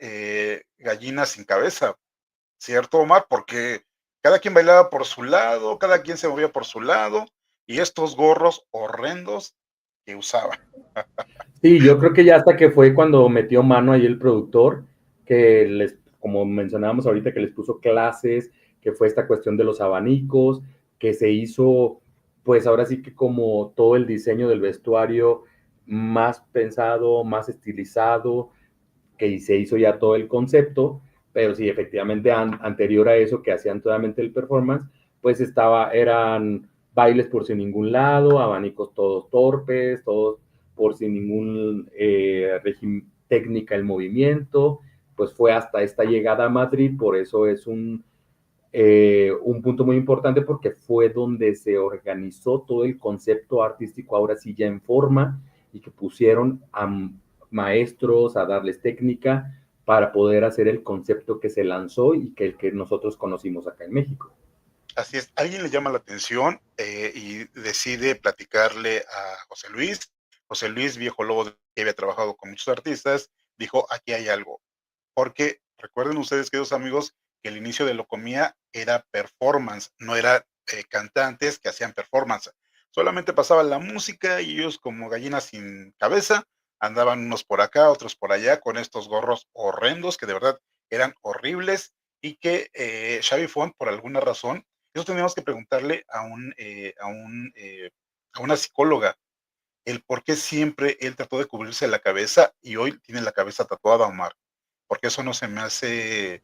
[SPEAKER 2] gallinas sin cabeza, ¿cierto, Omar? Porque cada quien bailaba por su lado, cada quien se movía por su lado, y estos gorros horrendos que usaban.
[SPEAKER 3] Sí, yo creo que ya hasta que fue cuando metió mano ahí el productor, que les, como mencionábamos ahorita, que les puso clases, que fue esta cuestión de los abanicos, que se hizo, pues ahora sí que como todo el diseño del vestuario más pensado, más estilizado, que se hizo ya todo el concepto, pero sí, efectivamente, anterior a eso, que hacían totalmente el performance, pues eran bailes por sin ningún lado, abanicos todos torpes, todos por sin ningún régimen técnica el movimiento, pues fue hasta esta llegada a Madrid, por eso es un punto muy importante, porque fue donde se organizó todo el concepto artístico, ahora sí ya en forma, y que pusieron a maestros a darles técnica para poder hacer el concepto que se lanzó y que el que nosotros conocimos acá en México.
[SPEAKER 2] Así es, alguien le llama la atención y decide platicarle a José Luis. José Luis, viejo lobo que había trabajado con muchos artistas, dijo, aquí hay algo. Porque recuerden ustedes, queridos amigos, que el inicio de Locomía era performance, no era cantantes que hacían performance. Solamente pasaba la música y ellos como gallinas sin cabeza andaban unos por acá, otros por allá, con estos gorros horrendos que de verdad eran horribles y que Xavi Font, por alguna razón, eso teníamos que preguntarle a una psicóloga, el por qué siempre él trató de cubrirse la cabeza y hoy tiene la cabeza tatuada, Omar. Porque eso no se me hace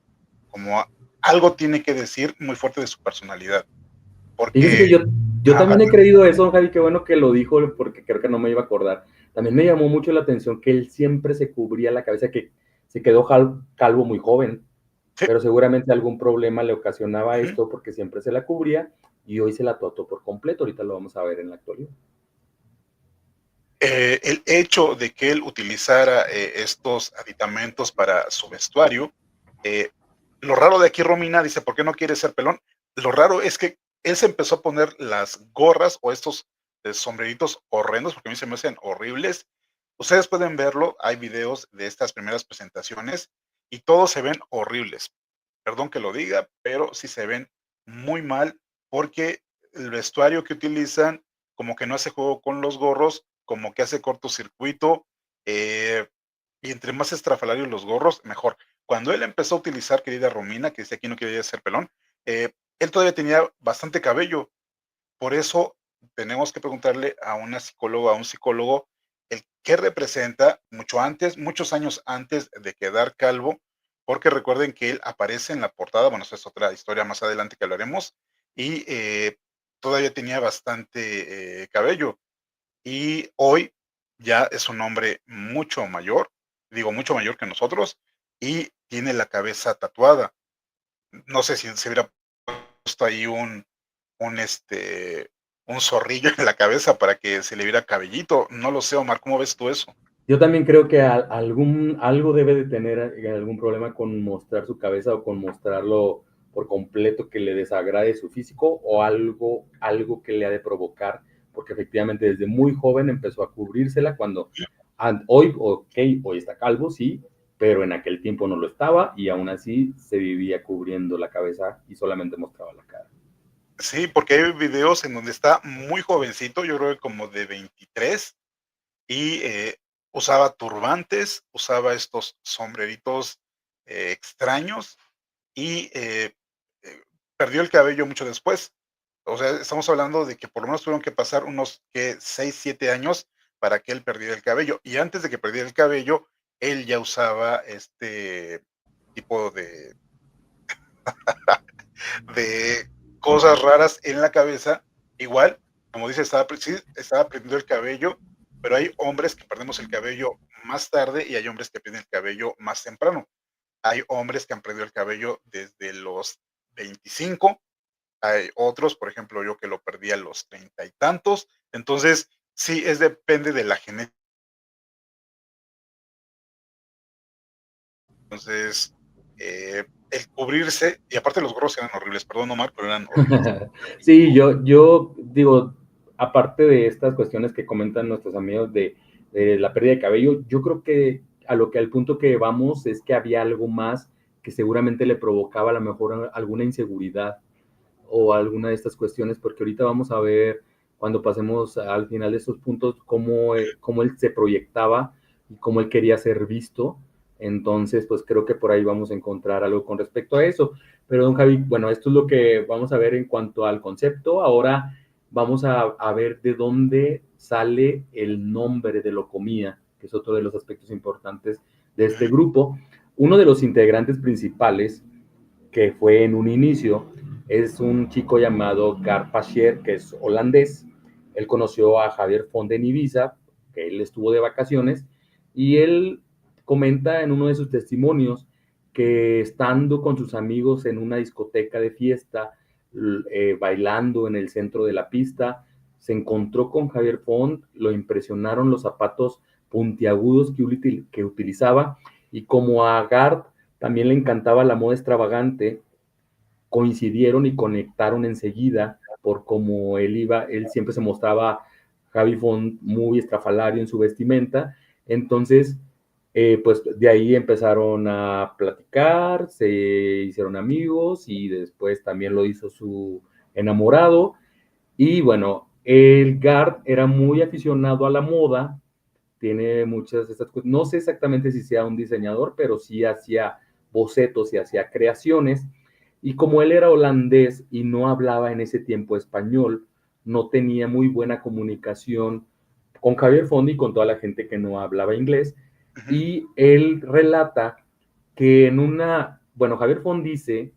[SPEAKER 2] como algo tiene que decir muy fuerte de su personalidad.
[SPEAKER 3] Fíjese que
[SPEAKER 2] Porque
[SPEAKER 3] yo Yo también he creído eso, Javi, qué bueno que lo dijo, porque creo que no me iba a acordar. También me llamó mucho la atención que él siempre se cubría la cabeza, que se quedó calvo muy joven,
[SPEAKER 2] Sí.
[SPEAKER 3] pero seguramente algún problema le ocasionaba
[SPEAKER 2] Ujú.
[SPEAKER 3] esto porque siempre se la cubría y hoy se la tatuó por completo. Ahorita lo vamos a ver en la actualidad.
[SPEAKER 2] El hecho de que él utilizara estos aditamentos para su vestuario, lo raro de aquí, Romina dice, ¿por qué no quiere ser pelón? Lo raro es que él se empezó a poner las gorras o estos sombreritos horrendos, porque a mí se me hacen horribles. Ustedes pueden verlo, hay videos de estas primeras presentaciones y todos se ven horribles. Perdón que lo diga, pero sí se ven muy mal porque el vestuario que utilizan como que no hace juego con los gorros, como que hace cortocircuito, y entre más estrafalarios los gorros, mejor. Cuando él empezó a utilizar, querida Romina, que dice aquí no quería ser pelón, él todavía tenía bastante cabello. Por eso tenemos que preguntarle a una psicóloga, a un psicólogo, el qué representa mucho antes, muchos años antes de quedar calvo, porque recuerden que él aparece en la portada, bueno, esa es otra historia más adelante que hablaremos, y todavía tenía bastante cabello. Y hoy ya es un hombre mucho mayor, digo, mucho mayor que nosotros, y tiene la cabeza tatuada. No sé si se hubiera puesto ahí un, este, un zorrillo en la cabeza para que se le viera cabellito. No lo sé, Omar, ¿cómo ves tú eso?
[SPEAKER 3] Yo también creo que algo debe de tener algún problema con mostrar su cabeza o con mostrarlo por completo que le desagrade su físico o algo que le ha de provocar, porque efectivamente desde muy joven empezó a cubrírsela cuando hoy, ok, hoy está calvo, sí, pero en aquel tiempo no lo estaba y aún así se vivía cubriendo la cabeza y solamente mostraba la cara.
[SPEAKER 2] Sí, porque hay videos en donde está muy jovencito, yo creo que como de 23, y usaba turbantes, usaba estos sombreritos extraños y perdió el cabello mucho después. O sea, estamos hablando de que por lo menos tuvieron que pasar unos que 6, 7 años para que él perdiera el cabello. Y antes de que perdiera el cabello, él ya usaba este tipo de cosas raras en la cabeza. Igual, como dice, sí, estaba perdiendo el cabello, pero hay hombres que perdemos el cabello más tarde y hay hombres que pierden el cabello más temprano. Hay hombres que han perdido el cabello desde los 25, hay otros, por ejemplo, yo que lo perdí a los 30 y tantos. Entonces, sí, depende de la genética. Entonces, el cubrirse, y aparte los gorros eran horribles, perdón, Omar, pero eran horribles.
[SPEAKER 3] Sí, yo digo, aparte de estas cuestiones que comentan nuestros amigos de la pérdida de cabello, yo creo que al punto que vamos es que había algo más que seguramente le provocaba a lo mejor alguna inseguridad o alguna de estas cuestiones, porque ahorita vamos a ver cuando pasemos al final de estos puntos cómo él se proyectaba y cómo él quería ser visto. Entonces, pues creo que por ahí vamos a encontrar algo con respecto a eso. Pero, don Javi, bueno, esto es lo que vamos a ver en cuanto al concepto. Ahora vamos a ver de dónde sale el nombre de Locomía, que es otro de los aspectos importantes de este grupo. Uno de los integrantes principales, que fue en un inicio, es un chico llamado Gar Pachier, que es holandés. Él conoció a Javier Font en Ibiza, que él estuvo de vacaciones, y él comenta en uno de sus testimonios que estando con sus amigos en una discoteca de fiesta, bailando en el centro de la pista, se encontró con Javier Font, lo impresionaron los zapatos puntiagudos que utilizaba, y como a Gart también le encantaba la moda extravagante, coincidieron y conectaron enseguida por cómo él siempre se mostraba Javi Font muy estrafalario en su vestimenta. Entonces, pues de ahí empezaron a platicar, se hicieron amigos y después también lo hizo su enamorado. Y bueno, el Gard era muy aficionado a la moda, tiene muchas de estas cosas. No sé exactamente si sea un diseñador, pero sí hacía bocetos y hacía creaciones. Y como él era holandés y no hablaba en ese tiempo español, no tenía muy buena comunicación con Javier Font y con toda la gente que no hablaba inglés. Y él relata que bueno, Javier Font dice,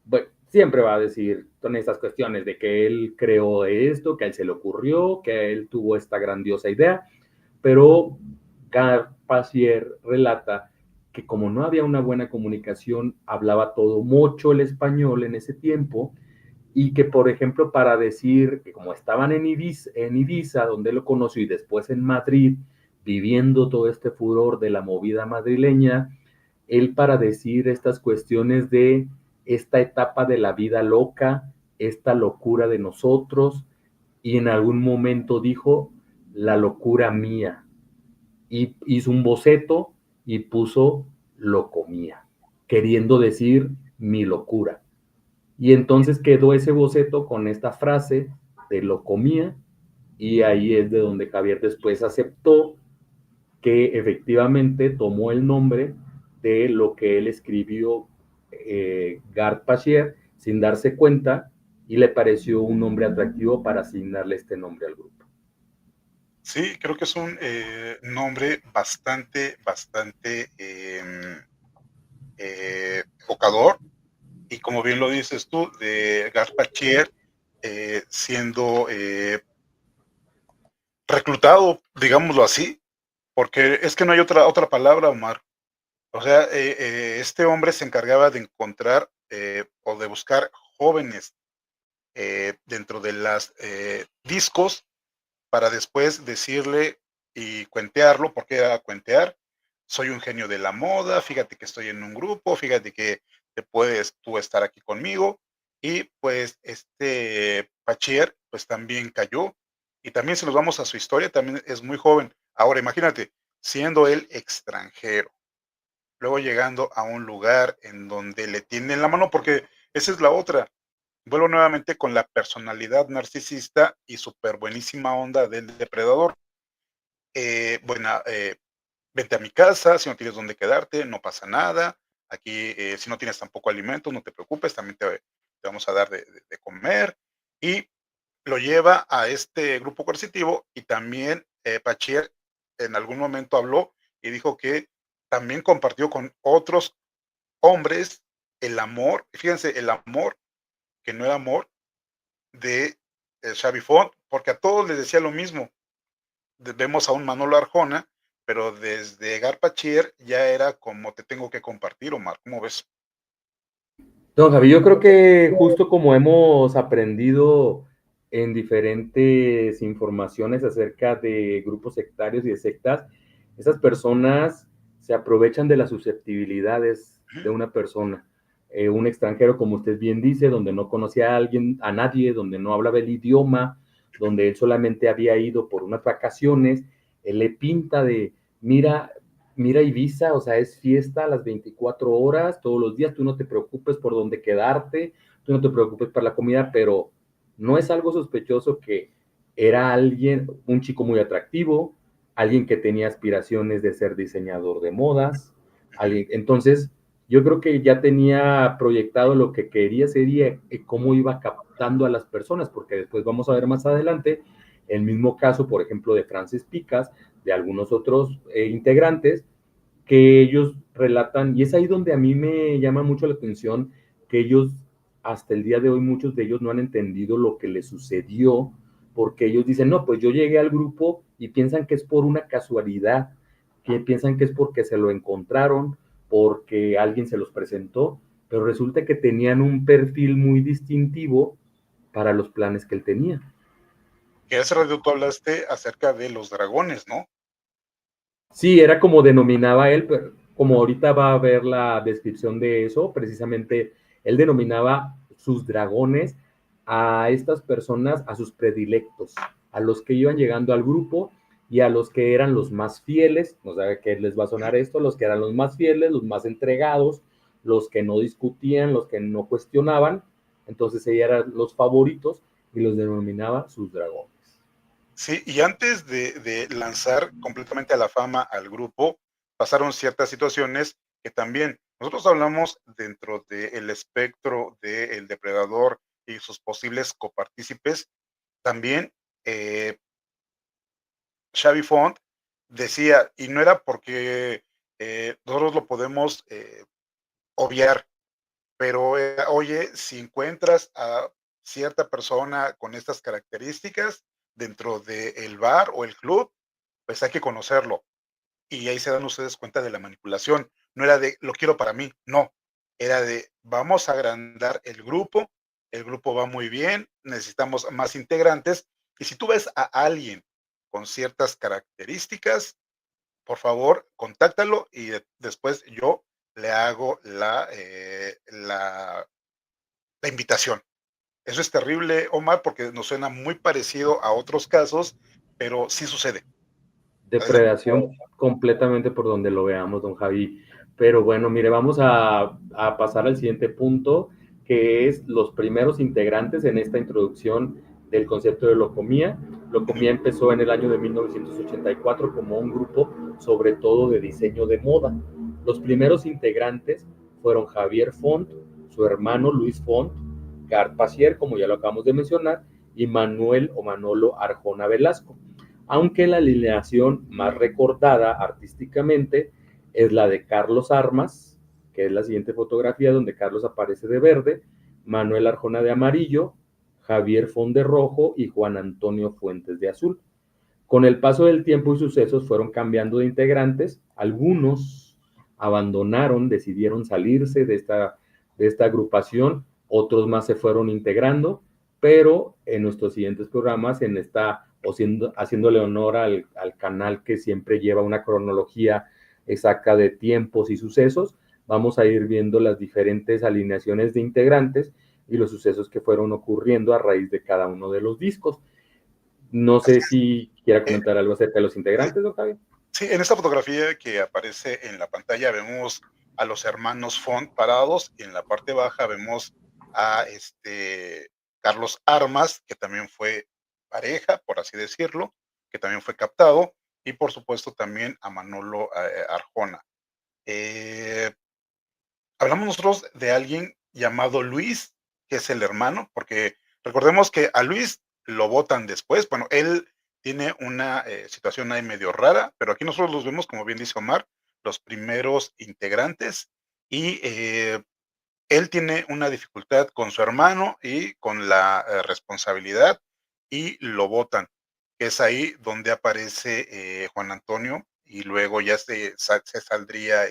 [SPEAKER 3] bueno, siempre va a decir son estas cuestiones de que él creó esto, que a él se le ocurrió, que él tuvo esta grandiosa idea, pero Carpentier relata que como no había una buena comunicación, hablaba todo mucho el español en ese tiempo, y que, por ejemplo, para decir que como estaban en Ibiza, donde lo conoció, y después en Madrid, viviendo todo este furor de la movida madrileña, él para decir estas cuestiones de esta etapa de la vida loca, esta locura de nosotros, y en algún momento dijo, la locura mía, y hizo un boceto y puso lo comía, queriendo decir mi locura. Y entonces quedó ese boceto con esta frase de lo comía, y ahí es de donde Javier después aceptó que efectivamente tomó el nombre de lo que él escribió, Gard Pachier, sin darse cuenta, y le pareció un nombre atractivo para asignarle este nombre al grupo.
[SPEAKER 2] Sí, creo que es un nombre bastante evocador. Y como bien lo dices tú, de Garpachier siendo reclutado, digámoslo así, porque es que no hay otra palabra, Omar. O sea, este hombre se encargaba de encontrar o de buscar jóvenes dentro de las discos para después decirle y cuentearlo, porque era cuentear, soy un genio de la moda, fíjate que estoy en un grupo, fíjate que te puedes tú estar aquí conmigo, y pues este Pachier pues también cayó, y también si nos vamos a su historia, también es muy joven. Ahora imagínate, siendo él extranjero, luego llegando a un lugar en donde le tienden la mano, porque esa es la otra. Vuelvo nuevamente con la personalidad narcisista y súper buenísima onda del depredador. Buena, vente a mi casa, si no tienes dónde quedarte, no pasa nada. Aquí, si no tienes tampoco alimentos, no te preocupes, también te vamos a dar de comer. Y lo lleva a este grupo coercitivo, y también Pachier en algún momento habló y dijo que también compartió con otros hombres el amor, fíjense, el amor que no era amor de Xavi Font, porque a todos les decía lo mismo. Vemos a un Manolo Arjona, pero desde Garpachier ya era como te tengo que compartir, Omar, ¿cómo ves?
[SPEAKER 3] No, Javi, yo creo que justo como hemos aprendido en diferentes informaciones acerca de grupos sectarios y de sectas, esas personas se aprovechan de las susceptibilidades de una persona. Un extranjero, como usted bien dice, donde no conocía a alguien, a nadie, donde no hablaba el idioma, donde él solamente había ido por unas vacaciones, él le pinta de, mira, mira Ibiza, o sea, es fiesta a las 24 horas, todos los días, tú no te preocupes por dónde quedarte, tú no te preocupes por la comida, pero no es algo sospechoso que era alguien, un chico muy atractivo, alguien que tenía aspiraciones de ser diseñador de modas, alguien, entonces yo creo que ya tenía proyectado lo que quería sería cómo iba captando a las personas, porque después vamos a ver más adelante el mismo caso, por ejemplo, de Francis Picas, de algunos otros integrantes, que ellos relatan, y es ahí donde a mí me llama mucho la atención, que ellos, hasta el día de hoy, muchos de ellos no han entendido lo que les sucedió, porque ellos dicen, no, pues yo llegué al grupo y piensan que es por una casualidad, que piensan que es porque se lo encontraron, porque alguien se los presentó, pero resulta que tenían un perfil muy distintivo para los planes que él tenía.
[SPEAKER 2] Que hace rato tú hablaste acerca de los dragones, ¿no?
[SPEAKER 3] Sí, era como denominaba él, pero como ahorita va a ver la descripción de eso, precisamente él denominaba sus dragones a estas personas, a sus predilectos, a los que iban llegando al grupo y a los que eran los más fieles, no sé qué les va a sonar esto, los que eran los más fieles, los más entregados, los que no discutían, los que no cuestionaban, entonces ella eran los favoritos y los denominaba sus dragones.
[SPEAKER 2] Sí, y antes de lanzar completamente a la fama al grupo, pasaron ciertas situaciones que también nosotros hablamos dentro del espectro del depredador y sus posibles copartícipes. También Xavi Font decía, y no era porque nosotros lo podemos obviar, pero oye, si encuentras a cierta persona con estas características dentro del bar o el club, pues hay que conocerlo. Y ahí se dan ustedes cuenta de la manipulación. No era de lo quiero para mí, no. Era de vamos a agrandar el grupo va muy bien, necesitamos más integrantes. Y si tú ves a alguien con ciertas características, por favor, contáctalo y después yo le hago la invitación. Eso es terrible, Omar, porque nos suena muy parecido a otros casos, pero sí sucede. Adelante.
[SPEAKER 3] Depredación completamente por donde lo veamos, don Javi. Pero bueno, mire, vamos a pasar al siguiente punto, que es los primeros integrantes en esta introducción del concepto de Locomía. Locomía empezó en el año de 1984 como un grupo, sobre todo de diseño de moda. Los primeros integrantes fueron Javier Font, su hermano Luis Font, Gart Pasier, como ya lo acabamos de mencionar, y Manuel o Manolo Arjona Velasco, aunque la alineación más recordada artísticamente es la de Carlos Armas, que es la siguiente fotografía donde Carlos aparece de verde, Manuel Arjona de amarillo, Javier Font de rojo y Juan Antonio Fuentes de azul. Con el paso del tiempo y sucesos fueron cambiando de integrantes, algunos abandonaron, decidieron salirse de esta agrupación, otros más se fueron integrando, pero en nuestros siguientes programas, haciéndole honor al canal que siempre lleva una cronología exacta de tiempos y sucesos, vamos a ir viendo las diferentes alineaciones de integrantes y los sucesos que fueron ocurriendo a raíz de cada uno de los discos. No sé si quiera comentar algo acerca de los integrantes, don Javier.
[SPEAKER 2] Sí, en esta fotografía que aparece en la pantalla vemos a los hermanos Font parados y en la parte baja vemos a Carlos Armas, que también fue pareja, por así decirlo, que también fue captado, y por supuesto también a Manolo Arjona. Hablamos nosotros de alguien llamado Luis, que es el hermano, porque recordemos que a Luis lo votan después. Bueno, él tiene una situación ahí medio rara, pero aquí nosotros los vemos, como bien dice Omar, los primeros integrantes, y él tiene una dificultad con su hermano y con la responsabilidad, y lo votan, que es ahí donde aparece Juan Antonio, y luego ya se saldría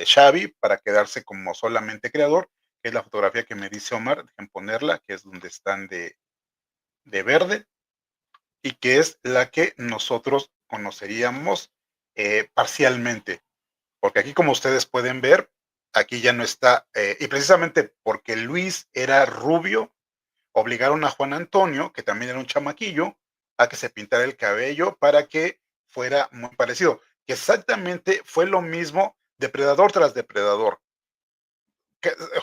[SPEAKER 2] Xavi para quedarse como solamente creador, que es la fotografía que me dice Omar, dejen ponerla, que es donde están de verde, y que es la que nosotros conoceríamos parcialmente, porque aquí, como ustedes pueden ver, aquí ya no está, y precisamente porque Luis era rubio, obligaron a Juan Antonio, que también era un chamaquillo, a que se pintara el cabello para que fuera muy parecido, que exactamente fue lo mismo depredador tras depredador.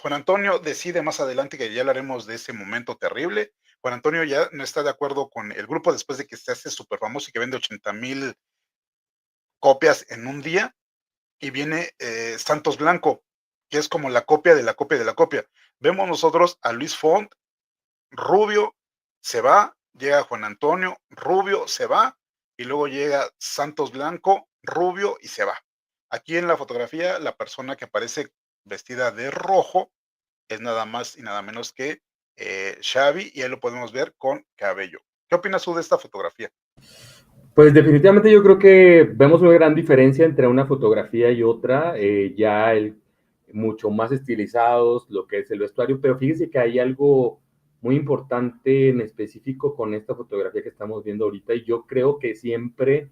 [SPEAKER 2] Juan Antonio decide más adelante, que ya hablaremos de ese momento terrible. Juan Antonio ya no está de acuerdo con el grupo después de que se hace súper famoso y que vende 80,000 copias en un día, y viene Santos Blanco, que es como la copia de la copia de la copia. Vemos nosotros a Luis Font, rubio, se va, llega Juan Antonio, rubio, se va, y luego llega Santos Blanco, rubio, y se va. Aquí en la fotografía, la persona que aparece vestida de rojo es nada más y nada menos que Xavi, y ahí lo podemos ver con cabello. ¿Qué opinas tú de esta fotografía?
[SPEAKER 3] Pues definitivamente yo creo que vemos una gran diferencia entre una fotografía y otra, mucho más estilizados, lo que es el vestuario, pero fíjense que hay algo muy importante en específico con esta fotografía que estamos viendo ahorita, y yo creo que siempre,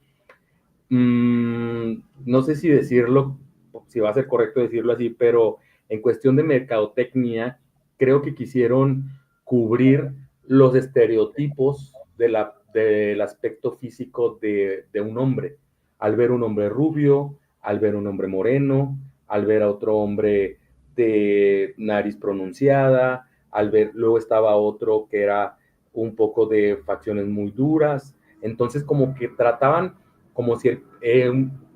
[SPEAKER 3] no sé si decirlo, si va a ser correcto decirlo así, pero en cuestión de mercadotecnia, creo que quisieron cubrir los estereotipos del aspecto físico de un hombre. Al ver un hombre rubio, al ver un hombre moreno, al ver a otro hombre de nariz pronunciada, luego estaba otro que era un poco de facciones muy duras. Entonces, como que trataban como si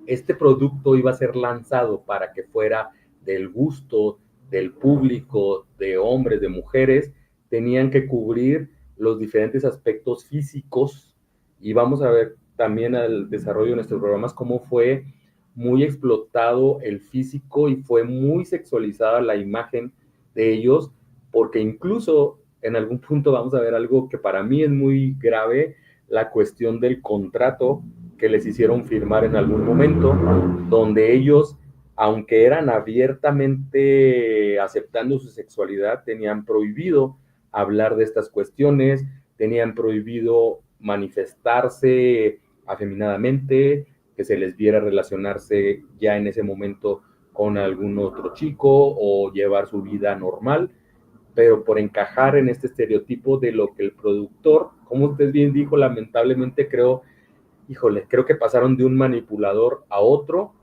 [SPEAKER 3] este producto iba a ser lanzado para que fuera del gusto del público, de hombres, de mujeres, tenían que cubrir los diferentes aspectos físicos, y vamos a ver también al desarrollo de nuestros programas cómo fue muy explotado el físico y fue muy sexualizada la imagen de ellos porque incluso en algún punto vamos a ver algo que para mí es muy grave, la cuestión del contrato que les hicieron firmar en algún momento, donde ellos, aunque eran abiertamente aceptando su sexualidad, tenían prohibido hablar de estas cuestiones, tenían prohibido manifestarse afeminadamente, que se les viera relacionarse ya en ese momento con algún otro chico o llevar su vida normal, pero por encajar en este estereotipo de lo que el productor, como usted bien dijo, lamentablemente creo que pasaron de un manipulador a otro,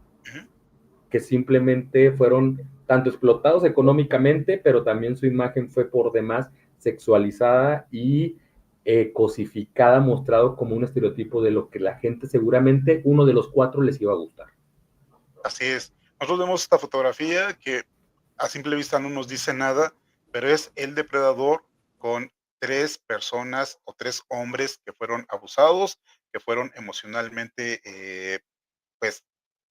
[SPEAKER 3] que simplemente fueron tanto explotados económicamente, pero también su imagen fue por demás sexualizada y cosificada, mostrado como un estereotipo de lo que la gente seguramente, uno de los 4 les iba a gustar.
[SPEAKER 2] Así es. Nosotros vemos esta fotografía que a simple vista no nos dice nada, pero es el depredador con 3 personas o 3 hombres que fueron abusados, que fueron emocionalmente, pues,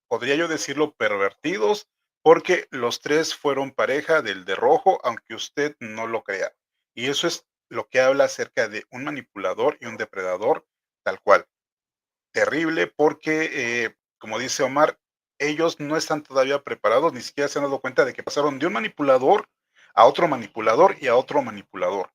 [SPEAKER 2] podría yo decirlo, pervertidos, porque los 3 fueron pareja del de rojo, aunque usted no lo crea. Y eso es lo que habla acerca de un manipulador y un depredador tal cual. Terrible porque, como dice Omar, ellos no están todavía preparados, ni siquiera se han dado cuenta de que pasaron de un manipulador a otro manipulador y a otro manipulador.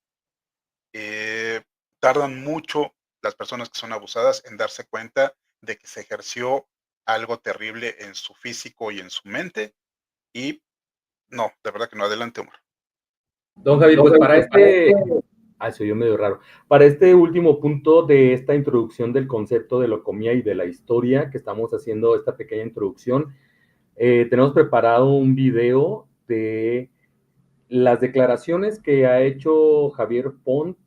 [SPEAKER 2] Tardan mucho las personas que son abusadas en darse cuenta de que se ejerció algo terrible en su físico y en su mente. Y no, de verdad que no. Adelante, Omar.
[SPEAKER 3] Don Javier, pues soy yo medio raro. Para este último punto de esta introducción del concepto de locomía y de la historia que estamos haciendo, esta pequeña introducción, tenemos preparado un video de las declaraciones que ha hecho Javier Pont,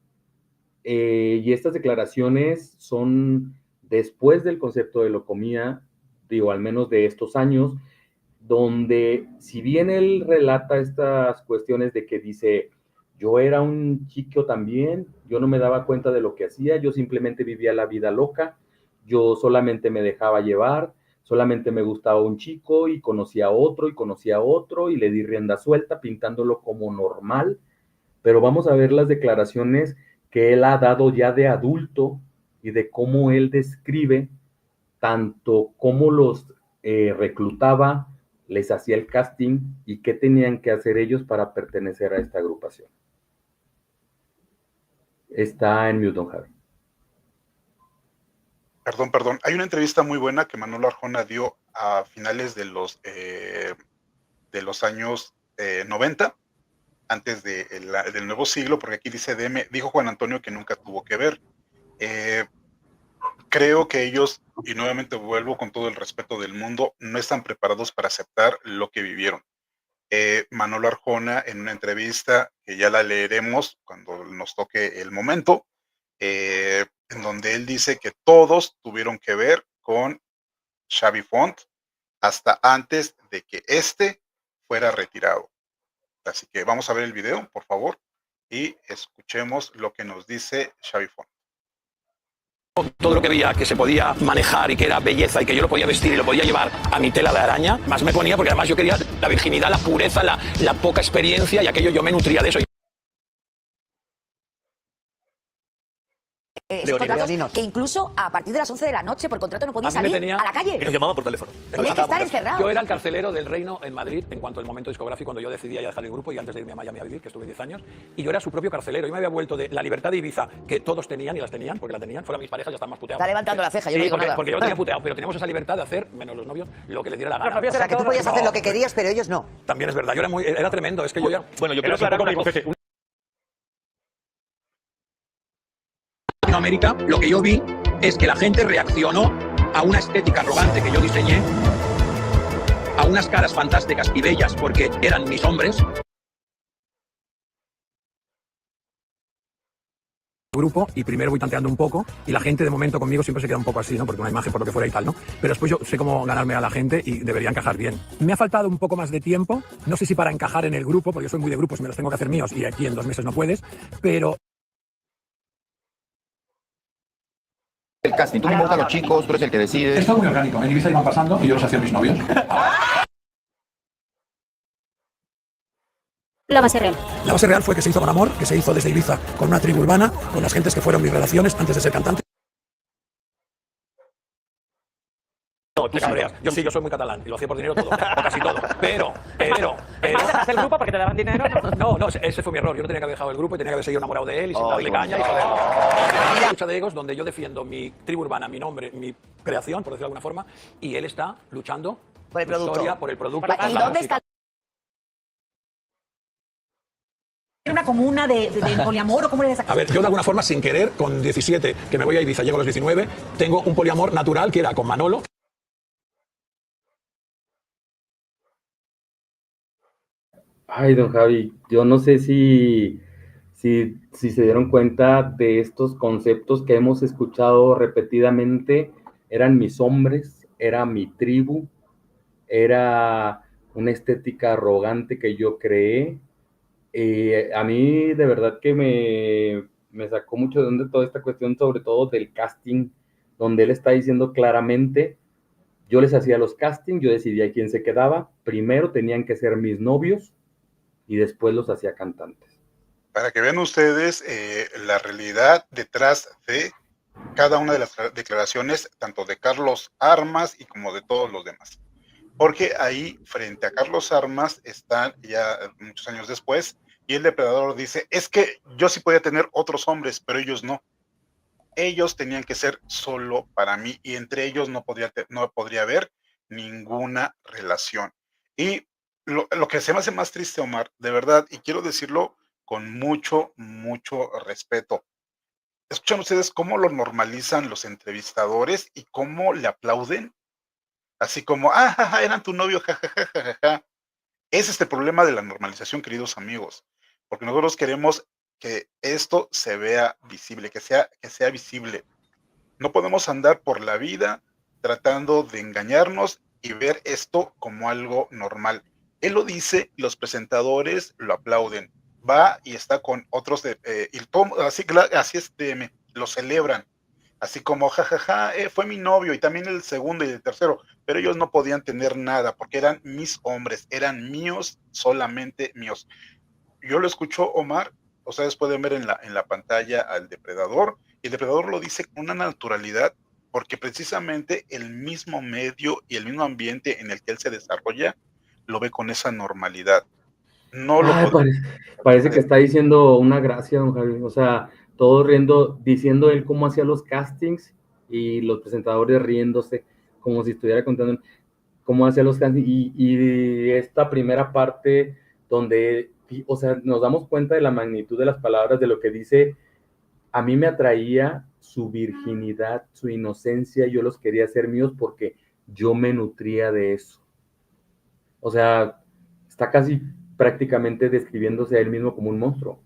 [SPEAKER 3] y estas declaraciones son después del concepto de locomía, digo, al menos de estos años, donde si bien él relata estas cuestiones de que dice, yo era un chico también, yo no me daba cuenta de lo que hacía, yo simplemente vivía la vida loca, yo solamente me dejaba llevar, solamente me gustaba un chico y conocía a otro y conocía a otro y le di rienda suelta pintándolo como normal, pero vamos a ver las declaraciones que él ha dado ya de adulto y de cómo él describe tanto cómo los reclutaba, les hacía el casting y qué tenían que hacer ellos para pertenecer a esta agrupación. Está en mute, don Javi.
[SPEAKER 2] Perdón. Hay una entrevista muy buena que Manolo Arjona dio a finales de los años 90, antes del nuevo siglo, porque aquí dijo Juan Antonio que nunca tuvo que ver. Creo que ellos, y nuevamente vuelvo con todo el respeto del mundo, no están preparados para aceptar lo que vivieron. Manolo Arjona, en una entrevista que ya la leeremos cuando nos toque el momento, en donde él dice que todos tuvieron que ver con Xavi Font hasta antes de que éste fuera retirado. Así que vamos a ver el video, por favor, y escuchemos lo que nos dice Xavi Font.
[SPEAKER 4] Todo lo que veía que se podía manejar y que era belleza y que yo lo podía vestir y lo podía llevar a mi tela de araña, más me ponía porque además yo quería la virginidad, la pureza, la poca experiencia y aquello yo me nutría de eso.
[SPEAKER 5] Contratos que incluso a partir de las 11 de la noche por contrato no podía salir a la calle.
[SPEAKER 4] Y nos llamaban por teléfono.
[SPEAKER 5] Tenía que estar encerrado.
[SPEAKER 4] Yo era el carcelero del Reino en Madrid en cuanto al momento discográfico, cuando yo decidía ya dejar el grupo y antes de irme a Miami a vivir, que estuve 10 años, y yo era su propio carcelero. Yo me había vuelto de la libertad de Ibiza, que todos tenían y las tenían, porque la tenían, fueron mis parejas, ya están más puteados.
[SPEAKER 5] Está levantando la ceja, yo no digo nada.
[SPEAKER 4] Porque yo tenía puteado, pero teníamos esa libertad de hacer, menos los novios, lo que les diera la gana.
[SPEAKER 5] O sea, que tú podías hacer lo que querías, pero ellos no.
[SPEAKER 4] También es verdad, yo era tremendo, es que yo ya...
[SPEAKER 6] Bueno, yo quiero aclarar una cosa.
[SPEAKER 4] En América, lo que yo vi es que la gente reaccionó a una estética arrogante que yo diseñé, a unas caras fantásticas y bellas porque eran mis hombres. Grupo y primero voy tanteando un poco y la gente de momento conmigo siempre se queda un poco así, ¿no? Porque una imagen por lo que fuera y tal, ¿no? Pero después yo sé cómo ganarme a la gente y debería encajar bien. Me ha faltado un poco más de tiempo, no sé si para encajar en el grupo, porque yo soy muy de grupos y me los tengo que hacer míos y aquí en 2 meses no puedes, pero...
[SPEAKER 6] El casting, tú invitas a los chicos, tú eres el que decide.
[SPEAKER 7] Está muy orgánico, en Ibiza iban pasando y yo los hacía mis novios. La base real.
[SPEAKER 4] La base real fue que se hizo con amor, que se hizo desde Ibiza con una tribu urbana, con las gentes que fueron mis relaciones antes de ser cantante. No, te cabreas. Yo sí, yo soy muy catalán y lo hacía por dinero todo, o casi todo. Pero.
[SPEAKER 8] ¿Dejaste el grupo porque te daban dinero?
[SPEAKER 4] No, ese fue mi error. Yo no tenía que haber dejado el grupo y tenía que haber seguido enamorado de él y sin darle caña y joderlo. Es una lucha de egos donde yo defiendo mi tribu urbana, mi nombre, mi creación, por decirlo de alguna forma, y él está luchando
[SPEAKER 5] por el producto.
[SPEAKER 4] Historia, por el producto.
[SPEAKER 5] ¿Y dónde está? ¿Una comuna de poliamor o cómo le
[SPEAKER 4] A ver, yo de alguna forma, sin querer, con 17, que me voy a Ibiza, llego a los 19, tengo un poliamor natural que era con Manolo.
[SPEAKER 3] Ay, don Javi, yo no sé si se dieron cuenta de estos conceptos que hemos escuchado repetidamente. Eran mis hombres, era mi tribu, era una estética arrogante que yo creé. A mí de verdad que me sacó mucho de onda toda esta cuestión, sobre todo del casting, donde él está diciendo claramente, yo les hacía los castings, yo decidía quién se quedaba, primero tenían que ser mis novios y después los hacía cantantes.
[SPEAKER 2] Para que vean ustedes la realidad detrás de cada una de las declaraciones, tanto de Carlos Armas y como de todos los demás. Porque ahí, frente a Carlos Armas, están ya muchos años después, y el depredador dice, es que yo sí podía tener otros hombres, pero ellos no. Ellos tenían que ser solo para mí, y entre ellos no podría haber ninguna relación. Y lo que se me hace más triste, Omar, de verdad, y quiero decirlo con mucho, mucho respeto. ¿Escuchan ustedes cómo lo normalizan los entrevistadores y cómo le aplauden? Así como, jaja, eran tu novio, jajajajaja. Ese es el problema de la normalización, queridos amigos, porque nosotros queremos que esto se vea visible, que sea visible. No podemos andar por la vida tratando de engañarnos y ver esto como algo normal. Él lo dice, los presentadores lo aplauden. Va y está con otros, y todo, así lo celebran. Así como, jajaja, fue mi novio, y también el segundo y el tercero, pero ellos no podían tener nada, porque eran mis hombres, eran míos, solamente míos. Yo lo escucho, Omar, ustedes pueden ver en la pantalla al depredador, y el depredador lo dice con una naturalidad, porque precisamente el mismo medio y el mismo ambiente en el que él se desarrolla, lo ve con esa normalidad. No lo
[SPEAKER 3] parece que está diciendo una gracia, don Javi. O sea, todos riendo, diciendo él cómo hacía los castings y los presentadores riéndose, como si estuviera contando cómo hacía los castings. Y esta primera parte donde, o sea, nos damos cuenta de la magnitud de las palabras, de lo que dice. A mí me atraía su virginidad, su inocencia, yo los quería hacer míos porque yo me nutría de eso. O sea, está casi prácticamente describiéndose a él mismo como un monstruo.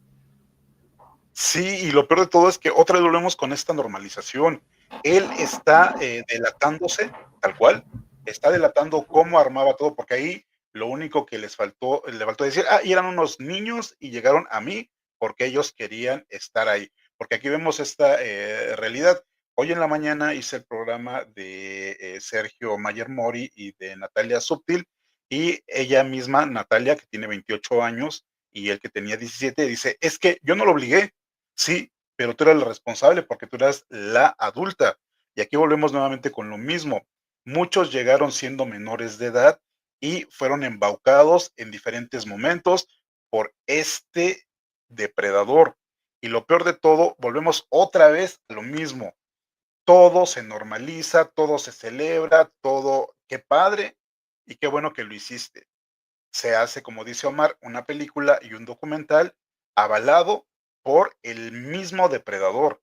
[SPEAKER 2] Sí, y lo peor de todo es que otra vez volvemos con esta normalización. Él está delatándose, tal cual, está delatando cómo armaba todo, porque ahí lo único que le faltó decir, y eran unos niños y llegaron a mí porque ellos querían estar ahí. Porque aquí vemos esta realidad. Hoy en la mañana hice el programa de Sergio Mayer Mori y de Natalia Subtil, y ella misma, Natalia, que tiene 28 años, y el que tenía 17, dice, es que yo no lo obligué, sí, pero tú eras la responsable porque tú eras la adulta. Y aquí volvemos nuevamente con lo mismo. Muchos llegaron siendo menores de edad y fueron embaucados en diferentes momentos por este depredador. Y lo peor de todo, volvemos otra vez a lo mismo. Todo se normaliza, todo se celebra, todo, qué padre y qué bueno que lo hiciste. Se hace, como dice Omar, una película y un documental avalado por el mismo depredador.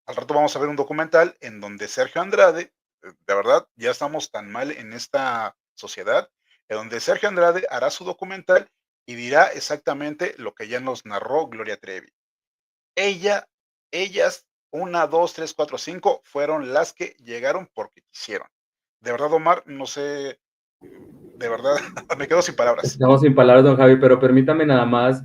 [SPEAKER 2] Al rato vamos a ver un documental en donde Sergio Andrade, de verdad, ya estamos tan mal en esta sociedad, en donde Sergio Andrade hará su documental y dirá exactamente lo que ya nos narró Gloria Trevi. Ellas, 1, 2, 3, 4, 5, fueron las que llegaron porque quisieron. De verdad, Omar, no sé, de verdad, me quedo sin palabras.
[SPEAKER 3] Estamos sin palabras, don Javi, pero permítame nada más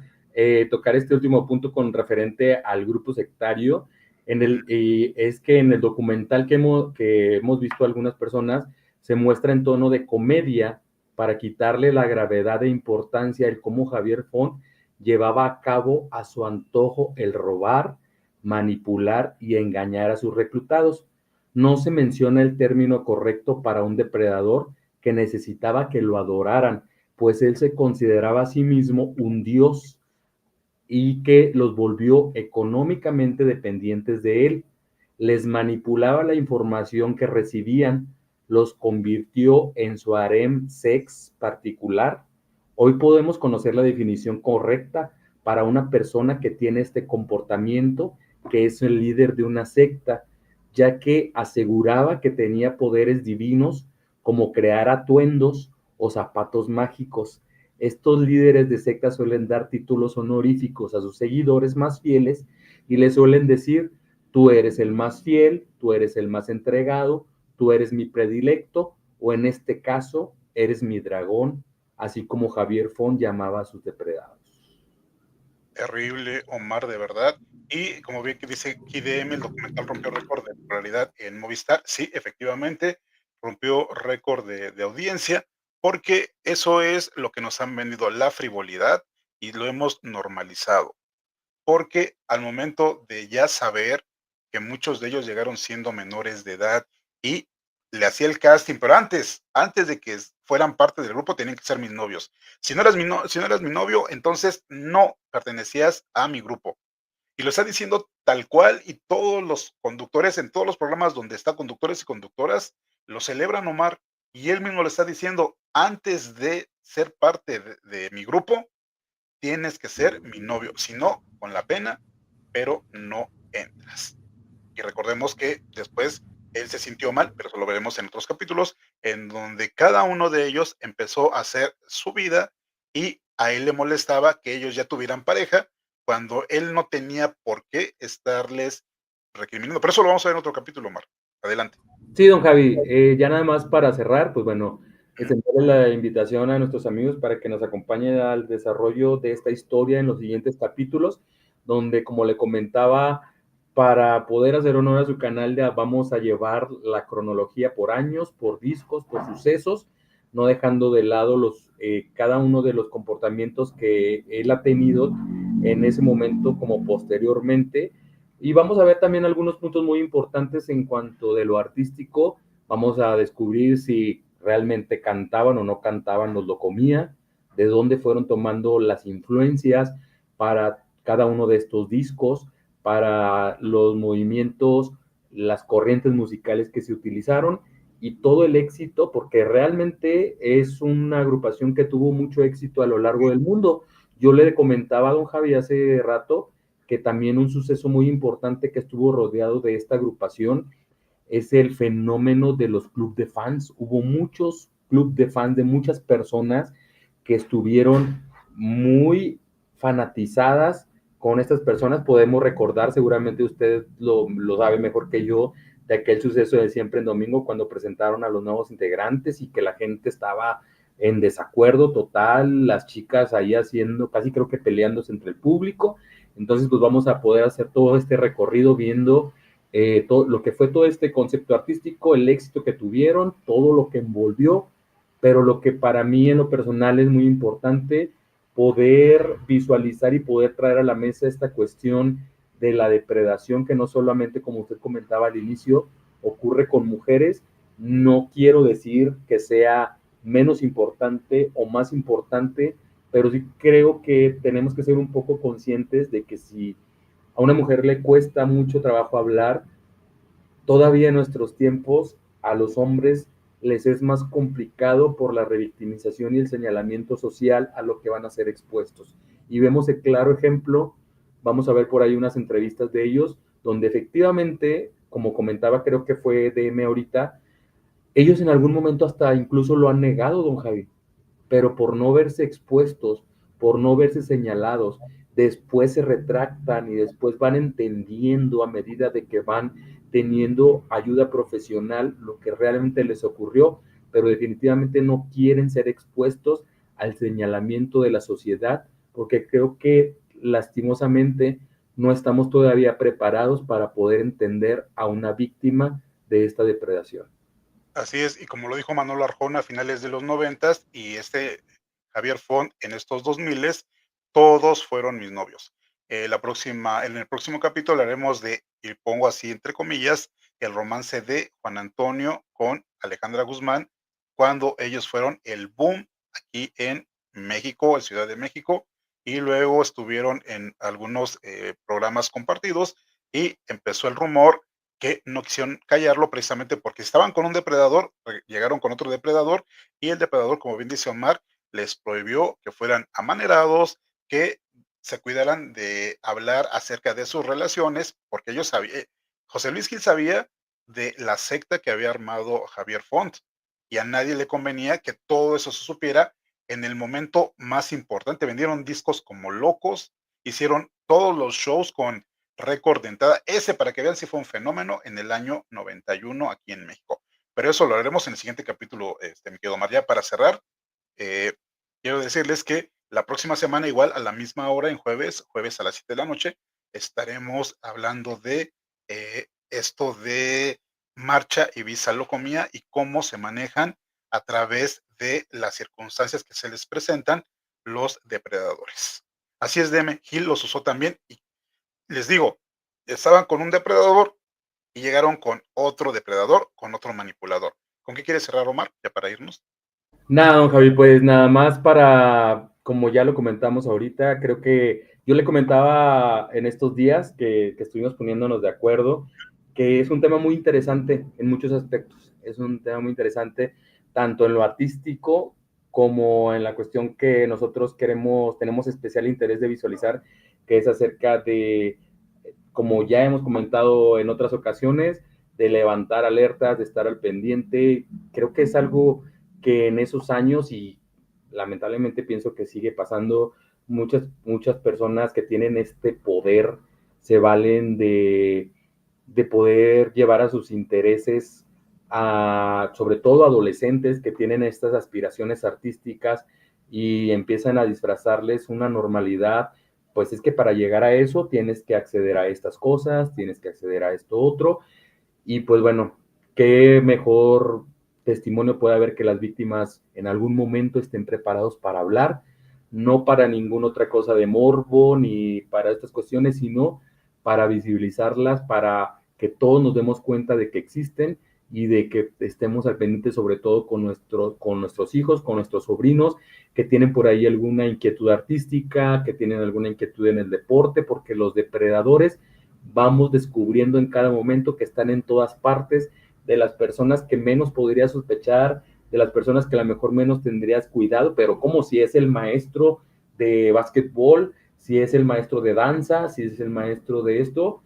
[SPEAKER 3] tocar este último punto con referente al grupo sectario. Es que en el documental que hemos visto algunas personas, se muestra en tono de comedia para quitarle la gravedad e importancia el cómo Javier Font llevaba a cabo a su antojo el robar, manipular y engañar a sus reclutados. No se menciona el término correcto para un depredador que necesitaba que lo adoraran, pues él se consideraba a sí mismo un dios y que los volvió económicamente dependientes de él. Les manipulaba la información que recibían, los convirtió en su harem sex particular. Hoy podemos conocer la definición correcta para una persona que tiene este comportamiento, que es el líder de una secta, ya que aseguraba que tenía poderes divinos como crear atuendos o zapatos mágicos. Estos líderes de secta suelen dar títulos honoríficos a sus seguidores más fieles y les suelen decir: tú eres el más fiel, tú eres el más entregado, tú eres mi predilecto, o en este caso, eres mi dragón, así como Javier Font llamaba a sus depredados.
[SPEAKER 2] Terrible, Omar, de verdad. Y como bien que dice KDM, el documental rompió récord de popularidad en Movistar. Sí, efectivamente, rompió récord de audiencia, porque eso es lo que nos han vendido, la frivolidad, y lo hemos normalizado. Porque al momento de ya saber que muchos de ellos llegaron siendo menores de edad y le hacía el casting, pero antes de que fueran parte del grupo tenían que ser mis novios. Si no eras mi novio, entonces no pertenecías a mi grupo. Y lo está diciendo tal cual, y todos los conductores en todos los programas donde está conductores y conductoras lo celebran, Omar, y él mismo le está diciendo: antes de ser parte de mi grupo, tienes que ser mi novio, si no, con la pena, pero no entras. Y recordemos que después él se sintió mal, pero eso lo veremos en otros capítulos, en donde cada uno de ellos empezó a hacer su vida y a él le molestaba que ellos ya tuvieran pareja cuando él no tenía por qué estarles recriminando. Pero eso lo vamos a ver en otro capítulo, Omar. Adelante.
[SPEAKER 3] Sí, don Javi, ya nada más para cerrar, pues bueno, extenderle la invitación a nuestros amigos para que nos acompañen al desarrollo de esta historia en los siguientes capítulos, donde, como le comentaba, para poder hacer honor a su canal, vamos a llevar la cronología por años, por discos, por sucesos, no dejando de lado cada uno de los comportamientos que él ha tenido en ese momento como posteriormente. Y vamos a ver también algunos puntos muy importantes en cuanto de lo artístico. Vamos a descubrir si realmente cantaban o no cantaban los Locomía, de dónde fueron tomando las influencias para cada uno de estos discos, para los movimientos, las corrientes musicales que se utilizaron y todo el éxito, porque realmente es una agrupación que tuvo mucho éxito a lo largo del mundo. Yo le comentaba a don Javi hace rato que también un suceso muy importante que estuvo rodeado de esta agrupación es el fenómeno de los clubes de fans. Hubo muchos clubes de fans de muchas personas que estuvieron muy fanatizadas con estas personas. Podemos recordar, seguramente usted lo sabe mejor que yo, de aquel suceso de Siempre en Domingo cuando presentaron a los nuevos integrantes y que la gente estaba en desacuerdo total, las chicas ahí haciendo, casi creo que peleándose entre el público. Entonces, pues vamos a poder hacer todo este recorrido viendo todo lo que fue todo este concepto artístico, el éxito que tuvieron, todo lo que envolvió, pero lo que para mí en lo personal es muy importante, poder visualizar y poder traer a la mesa esta cuestión de la depredación que no solamente, como usted comentaba al inicio, ocurre con mujeres. No quiero decir que sea menos importante o más importante, pero sí creo que tenemos que ser un poco conscientes de que si a una mujer le cuesta mucho trabajo hablar, todavía en nuestros tiempos a los hombres les es más complicado por la revictimización y el señalamiento social a lo que van a ser expuestos. Y vemos el claro ejemplo, vamos a ver por ahí unas entrevistas de ellos, donde efectivamente, como comentaba, creo que fue DM ahorita, ellos en algún momento hasta incluso lo han negado, don Javi, pero por no verse expuestos, por no verse señalados, después se retractan y después van entendiendo a medida de que van teniendo ayuda profesional lo que realmente les ocurrió, pero definitivamente no quieren ser expuestos al señalamiento de la sociedad, porque creo que lastimosamente no estamos todavía preparados para poder entender a una víctima de esta depredación.
[SPEAKER 2] Así es, y como lo dijo Manolo Arjona a finales de los 90 y Javier Font en estos 2000, todos fueron mis novios. En el próximo capítulo hablaremos de, y pongo así entre comillas, el romance de Juan Antonio con Alejandra Guzmán, cuando ellos fueron el boom aquí en México, en Ciudad de México, y luego estuvieron en algunos programas compartidos y empezó el rumor que no quisieron callarlo precisamente porque estaban con un depredador, llegaron con otro depredador y el depredador, como bien dice Omar, les prohibió que fueran amanerados, que se cuidaran de hablar acerca de sus relaciones, porque ellos sabían, José Luis Gil sabía de la secta que había armado Javier Font y a nadie le convenía que todo eso se supiera en el momento más importante. Vendieron discos como locos, hicieron todos los shows con récord de entrada. Ese, para que vean si fue un fenómeno, en el año 91 aquí en México. Pero eso lo haremos en el siguiente capítulo, mi querido Omar. Ya para cerrar, quiero decirles que la próxima semana, igual a la misma hora, en jueves a las 7 de la noche, estaremos hablando de esto de Marcha Ibiza Locomía y cómo se manejan a través de las circunstancias que se les presentan los depredadores. Así es, DM, Gil los usó también y les digo, estaban con un depredador y llegaron con otro depredador, con otro manipulador. ¿Con qué quieres cerrar, Omar? Ya para irnos.
[SPEAKER 3] Nada, don Javi, pues nada más para, como ya lo comentamos ahorita, creo que yo le comentaba en estos días que estuvimos poniéndonos de acuerdo, que es un tema muy interesante en muchos aspectos. Es un tema muy interesante tanto en lo artístico como en la cuestión que nosotros tenemos especial interés de visualizar, que es acerca de, como ya hemos comentado en otras ocasiones, de levantar alertas, de estar al pendiente. Creo que es algo que en esos años, y lamentablemente pienso que sigue pasando, muchas personas que tienen este poder se valen de poder llevar a sus intereses a, sobre todo, adolescentes que tienen estas aspiraciones artísticas y empiezan a disfrazarles una normalidad. Pues es que para llegar a eso tienes que acceder a estas cosas, tienes que acceder a esto otro, y pues bueno, qué mejor testimonio puede haber que las víctimas en algún momento estén preparados para hablar, no para ninguna otra cosa de morbo ni para estas cuestiones, sino para visibilizarlas, para que todos nos demos cuenta de que existen y de que estemos al pendiente, sobre todo con nuestros hijos, con nuestros sobrinos, que tienen por ahí alguna inquietud artística, que tienen alguna inquietud en el deporte, porque los depredadores vamos descubriendo en cada momento que están en todas partes, de las personas que menos podrías sospechar, de las personas que a lo mejor menos tendrías cuidado, pero como si es el maestro de básquetbol, si es el maestro de danza, si es el maestro de esto.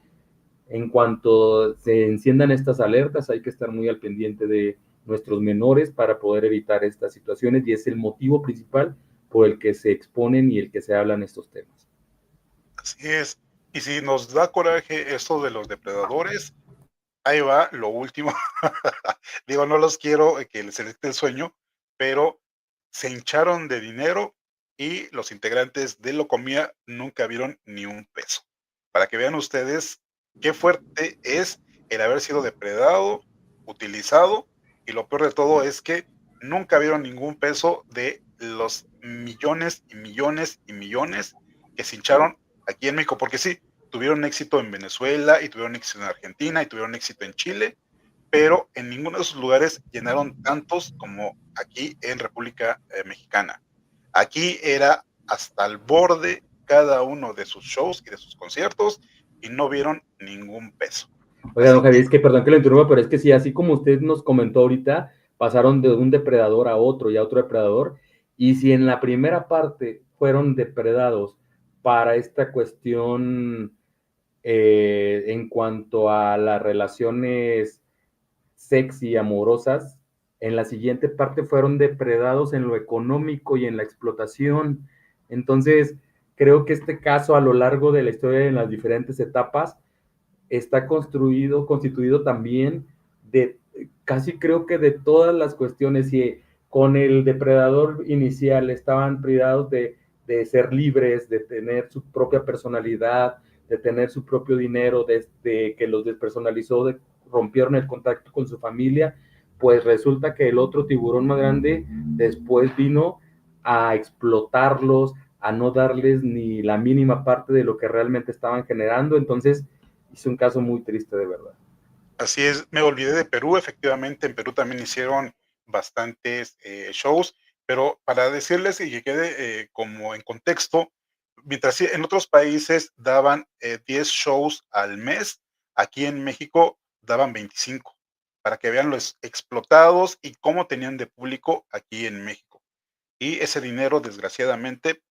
[SPEAKER 3] En cuanto se enciendan estas alertas, hay que estar muy al pendiente de nuestros menores para poder evitar estas situaciones, y es el motivo principal por el que se exponen y el que se hablan estos temas.
[SPEAKER 2] Así es. Y si nos da coraje esto de los depredadores, ahí va lo último. Digo, no los quiero que se les dé el sueño, pero se hincharon de dinero y los integrantes de Locomía nunca vieron ni un peso. Para que vean ustedes qué fuerte es el haber sido depredado, utilizado, y lo peor de todo es que nunca vieron ningún peso de los millones y millones y millones que se hincharon aquí en México, porque sí, tuvieron éxito en Venezuela y tuvieron éxito en Argentina y tuvieron éxito en Chile, pero en ninguno de esos lugares llenaron tantos como aquí en República Mexicana. Aquí era hasta el borde cada uno de sus shows y de sus conciertos y no vieron ningún peso.
[SPEAKER 3] Oiga, don Javier, es que perdón que lo interrumpa, pero es que sí, así como usted nos comentó ahorita, pasaron de un depredador a otro y a otro depredador, y si en la primera parte fueron depredados para esta cuestión en cuanto a las relaciones sexy, amorosas, en la siguiente parte fueron depredados en lo económico y en la explotación. Entonces, creo que este caso a lo largo de la historia, en las diferentes etapas, está constituido también de casi creo que de todas las cuestiones. Y con el depredador inicial estaban privados de ser libres, de tener su propia personalidad, de tener su propio dinero, desde que los despersonalizó, rompieron el contacto con su familia, pues resulta que el otro tiburón más grande después vino a explotarlos, a no darles ni la mínima parte de lo que realmente estaban generando. Entonces, es un caso muy triste, de verdad.
[SPEAKER 2] Así es, me olvidé de Perú, efectivamente, en Perú también hicieron bastantes shows, pero para decirles y que quede como en contexto, mientras en otros países daban 10 shows al mes, aquí en México daban 25, para que vean los explotados y cómo tenían de público aquí en México. Y ese dinero, desgraciadamente,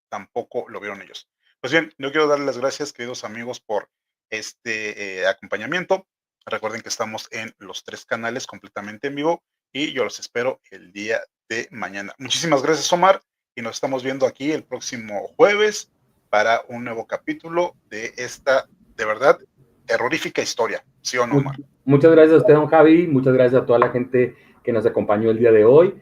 [SPEAKER 2] tampoco lo vieron ellos. Pues bien, yo quiero darles las gracias, queridos amigos, por este acompañamiento. Recuerden que estamos en los 3 canales completamente en vivo y yo los espero el día de mañana. Muchísimas gracias, Omar, y nos estamos viendo aquí el próximo jueves para un nuevo capítulo de esta, de verdad, terrorífica historia. ¿Sí o no, Omar?
[SPEAKER 3] Muchas gracias a usted, don Javi. Muchas gracias a toda la gente que nos acompañó el día de hoy.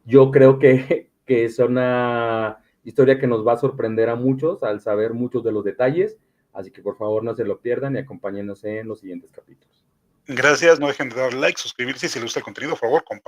[SPEAKER 3] Yo creo que es una historia que nos va a sorprender a muchos al saber muchos de los detalles. Así que por favor no se lo pierdan y acompáñenos en los siguientes capítulos.
[SPEAKER 2] Gracias, no dejen de dar like, suscribirse y si les gusta el contenido, por favor, compartan.